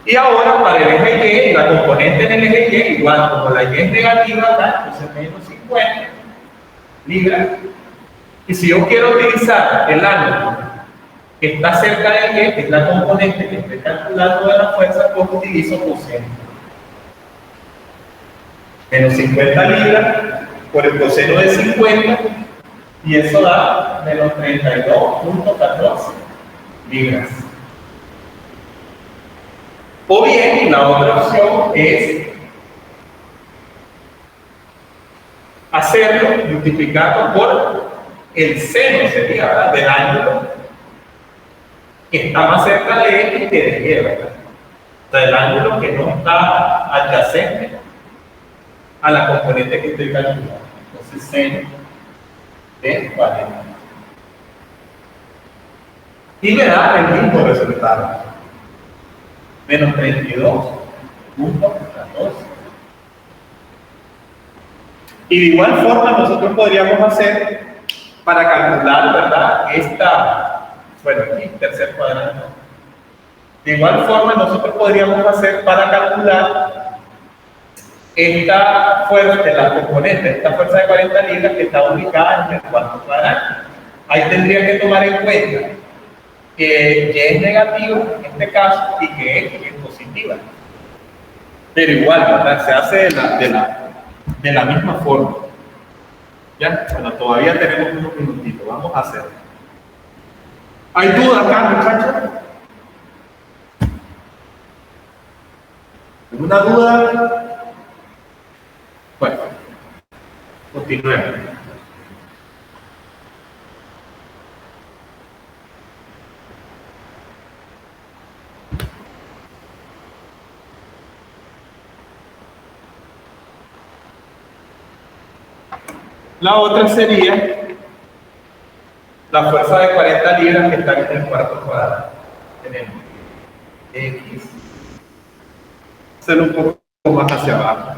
Y ahora para el eje Y, la componente en el eje Y, igual como la Y es negativa acá, entonces menos 50 libras. Y si yo quiero utilizar el ángulo que está cerca de Y, que es la componente que estoy calculando de la fuerza, pues utilizo coseno. Menos 50 libras por el coseno de 50, y eso da menos 32.14 libras. O bien, la otra opción es hacerlo multiplicando por el seno, sería, ¿verdad?, del ángulo que está más cerca de X que de Y, ¿verdad? O sea, el ángulo que no está adyacente a la componente que estoy calculando. Entonces, seno de 40. Y me da el mismo resultado. Menos 32.14. Y de igual forma nosotros podríamos hacer para calcular, ¿verdad?, bueno, aquí, tercer cuadrante. De igual forma nosotros podríamos hacer para calcular esta fuerza de la componente, esta fuerza de 40 libras que está ubicada en el cuarto cuadrante. Ahí tendría que tomar en cuenta que Y es negativo en este caso y que X es positiva. Pero igual, ¿verdad?, se hace de la misma forma. ¿Ya? Bueno, todavía tenemos unos minutitos, vamos a hacerlo. ¿Hay duda acá, muchachos? ¿Alguna duda? Bueno, continuemos. La otra sería la fuerza de 40 libras que está en el cuarto cuadrante. Tenemos X. Hacerlo un poco más hacia abajo.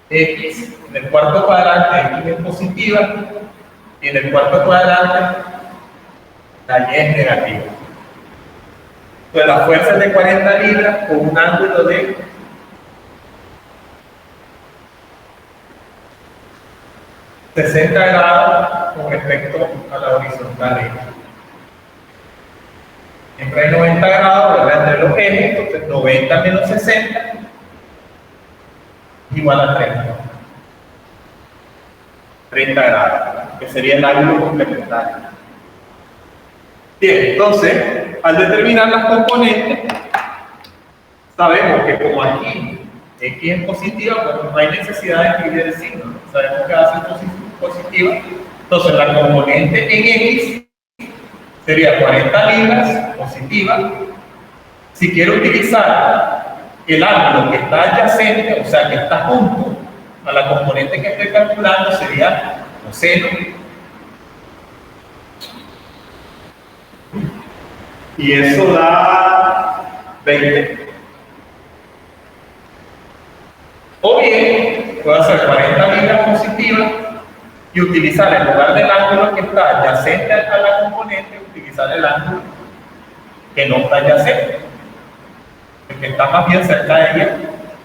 X en el cuarto cuadrante, X es positiva, y en el cuarto cuadrante la Y es negativa. Entonces la fuerza es de 40 libras con un ángulo de 60 grados con respecto a la horizontal X. Siempre hay 90 grados, ¿verdad?, entre los ejes, entonces 90 menos 60 igual a 30 grados, que sería el ángulo complementario. Bien, entonces, al determinar las componentes, sabemos que como aquí X es positiva, pues no hay necesidad de escribir el signo, ¿no? Sabemos que va a ser positiva. Entonces la componente en X sería 40 libras positiva. Si quiero utilizar el ángulo que está adyacente, o sea, que está junto a la componente que estoy calculando, sería coseno. Y eso da 20. O bien, puedo hacer 40 libras positivas y utilizar, en lugar del ángulo que está adyacente a la componente, utilizar el ángulo que no está adyacente, el que está más bien cerca de ella,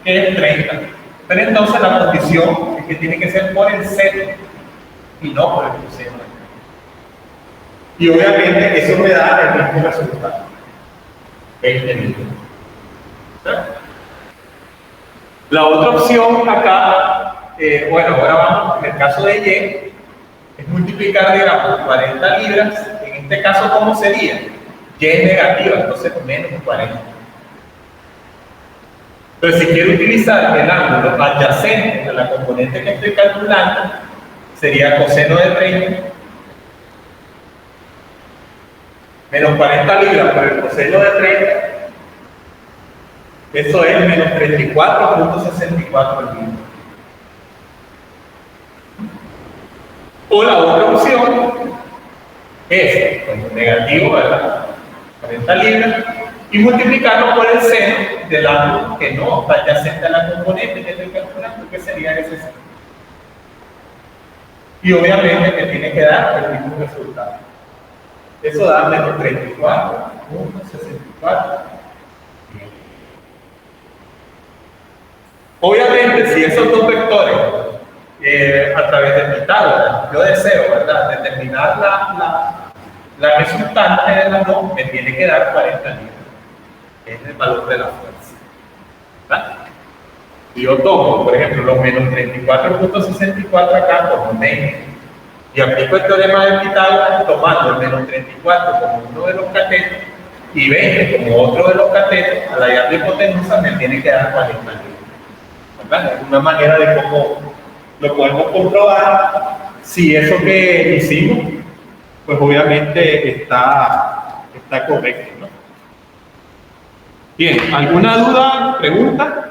que es 30. Pero entonces la condición es que tiene que ser por el seno y no por el coseno. Y obviamente eso me da el mismo resultado. Este mismo. La otra opción acá, bueno, ahora vamos, en el caso de Y, es multiplicar, digamos, 40 libras. En este caso, ¿cómo sería? Y es negativa, entonces menos 40. Pero si quiero utilizar el ángulo adyacente a la componente que estoy calculando, sería coseno de 30 menos 40 libras por el coseno de 30, eso es menos 34.64 libras. O la otra opción es, pues, negativo, ¿verdad? 40 libras, y multiplicarlo por el seno del ángulo que no está adyacente a la componente que estoy calculando, que sería ese seno. Y obviamente me tiene que dar el mismo resultado. Eso da menos 34.64. Obviamente, si esos dos vectores, a través de Pitágoras, yo deseo, ¿verdad?, determinar la resultante de las dos, me tiene que dar 40 libras. Es el valor de la fuerza. ¿Verdad? Si yo tomo, por ejemplo, los menos 34.64 acá como 20, y aplico el teorema de Pitágoras tomando el menos 34 como uno de los catetos y 20 como otro de los catetos, a la hallar de hipotenusa me tiene que dar 40 libras. ¿Verdad? Es una manera de cómo lo podemos comprobar si eso que hicimos, pues obviamente está correcto, ¿no? Bien, ¿alguna duda, pregunta?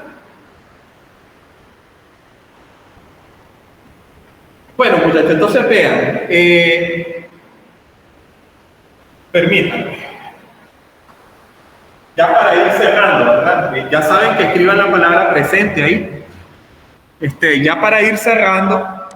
Bueno, muchachos, entonces vean, permítanme, ya para ir cerrando, ¿verdad? Ya saben que escriban la palabra presente ahí. Ya para ir cerrando,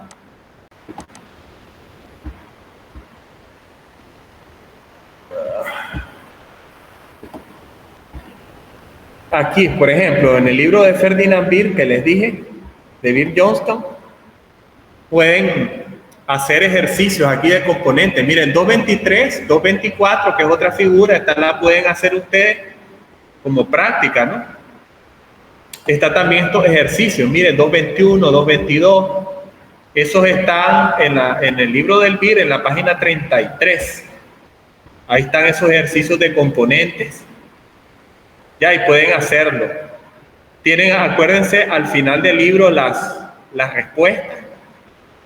aquí, por ejemplo, en el libro de Ferdinand Beer que les dije, de Beer Johnston, pueden hacer ejercicios aquí de componentes. Miren, 223, 224, que es otra figura, esta la pueden hacer ustedes como práctica, ¿no? Está también estos ejercicios, miren, 221, 222, esos están en el libro del Beer, en la página 33. Ahí están esos ejercicios de componentes. Ya, y pueden hacerlo. Tienen, acuérdense, al final del libro las respuestas,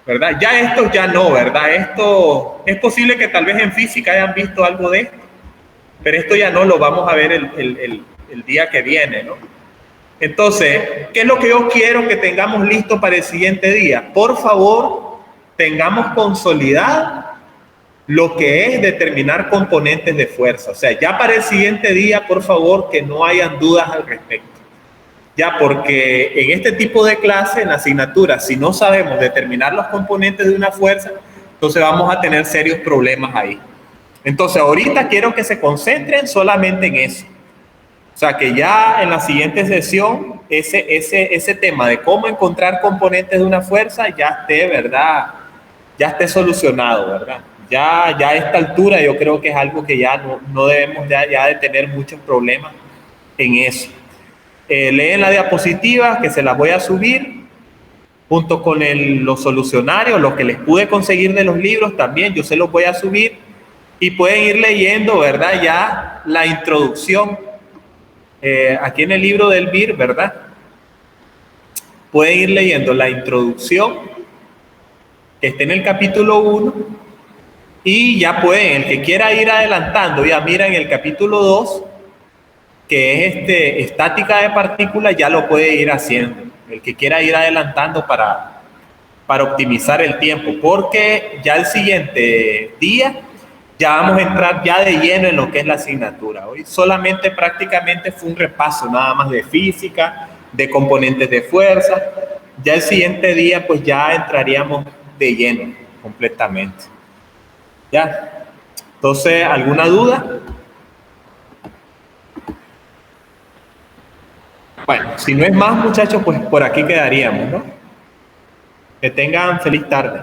¿verdad? Ya estos ya no, ¿verdad? Esto es posible que tal vez en física hayan visto algo de esto, pero esto ya no lo vamos a ver el día que viene, ¿no? Entonces, ¿qué es lo que yo quiero que tengamos listo para el siguiente día? Por favor, tengamos consolidado lo que es determinar componentes de fuerza. O sea, ya para el siguiente día, por favor, que no hayan dudas al respecto. Ya, porque en este tipo de clase, en la asignatura, si no sabemos determinar los componentes de una fuerza, entonces vamos a tener serios problemas ahí. Entonces, ahorita quiero que se concentren solamente en eso. O sea, que ya en la siguiente sesión, ese tema de cómo encontrar componentes de una fuerza ya esté, ¿verdad? Ya esté solucionado, ¿verdad? Ya a esta altura yo creo que es algo que ya no debemos ya de tener muchos problemas en eso. Leen la diapositiva que se las voy a subir junto con los solucionarios, lo que les pude conseguir de los libros también, yo se los voy a subir y pueden ir leyendo, ¿verdad? Ya la introducción aquí en el libro del Beer, ¿verdad? pueden ir leyendo la introducción, que está en el capítulo 1, y ya pueden, el que quiera ir adelantando, ya mira en el capítulo 2, que es estática de partículas, ya lo puede ir haciendo. El que quiera ir adelantando para optimizar el tiempo, porque ya el siguiente día ya vamos a entrar ya de lleno en lo que es la asignatura. Hoy solamente prácticamente fue un repaso nada más de física, de componentes de fuerza. Ya el siguiente día pues ya entraríamos de lleno completamente. ¿Ya? Entonces, ¿alguna duda? Bueno, si no es más, muchachos, pues por aquí quedaríamos, ¿no? Que tengan feliz tarde.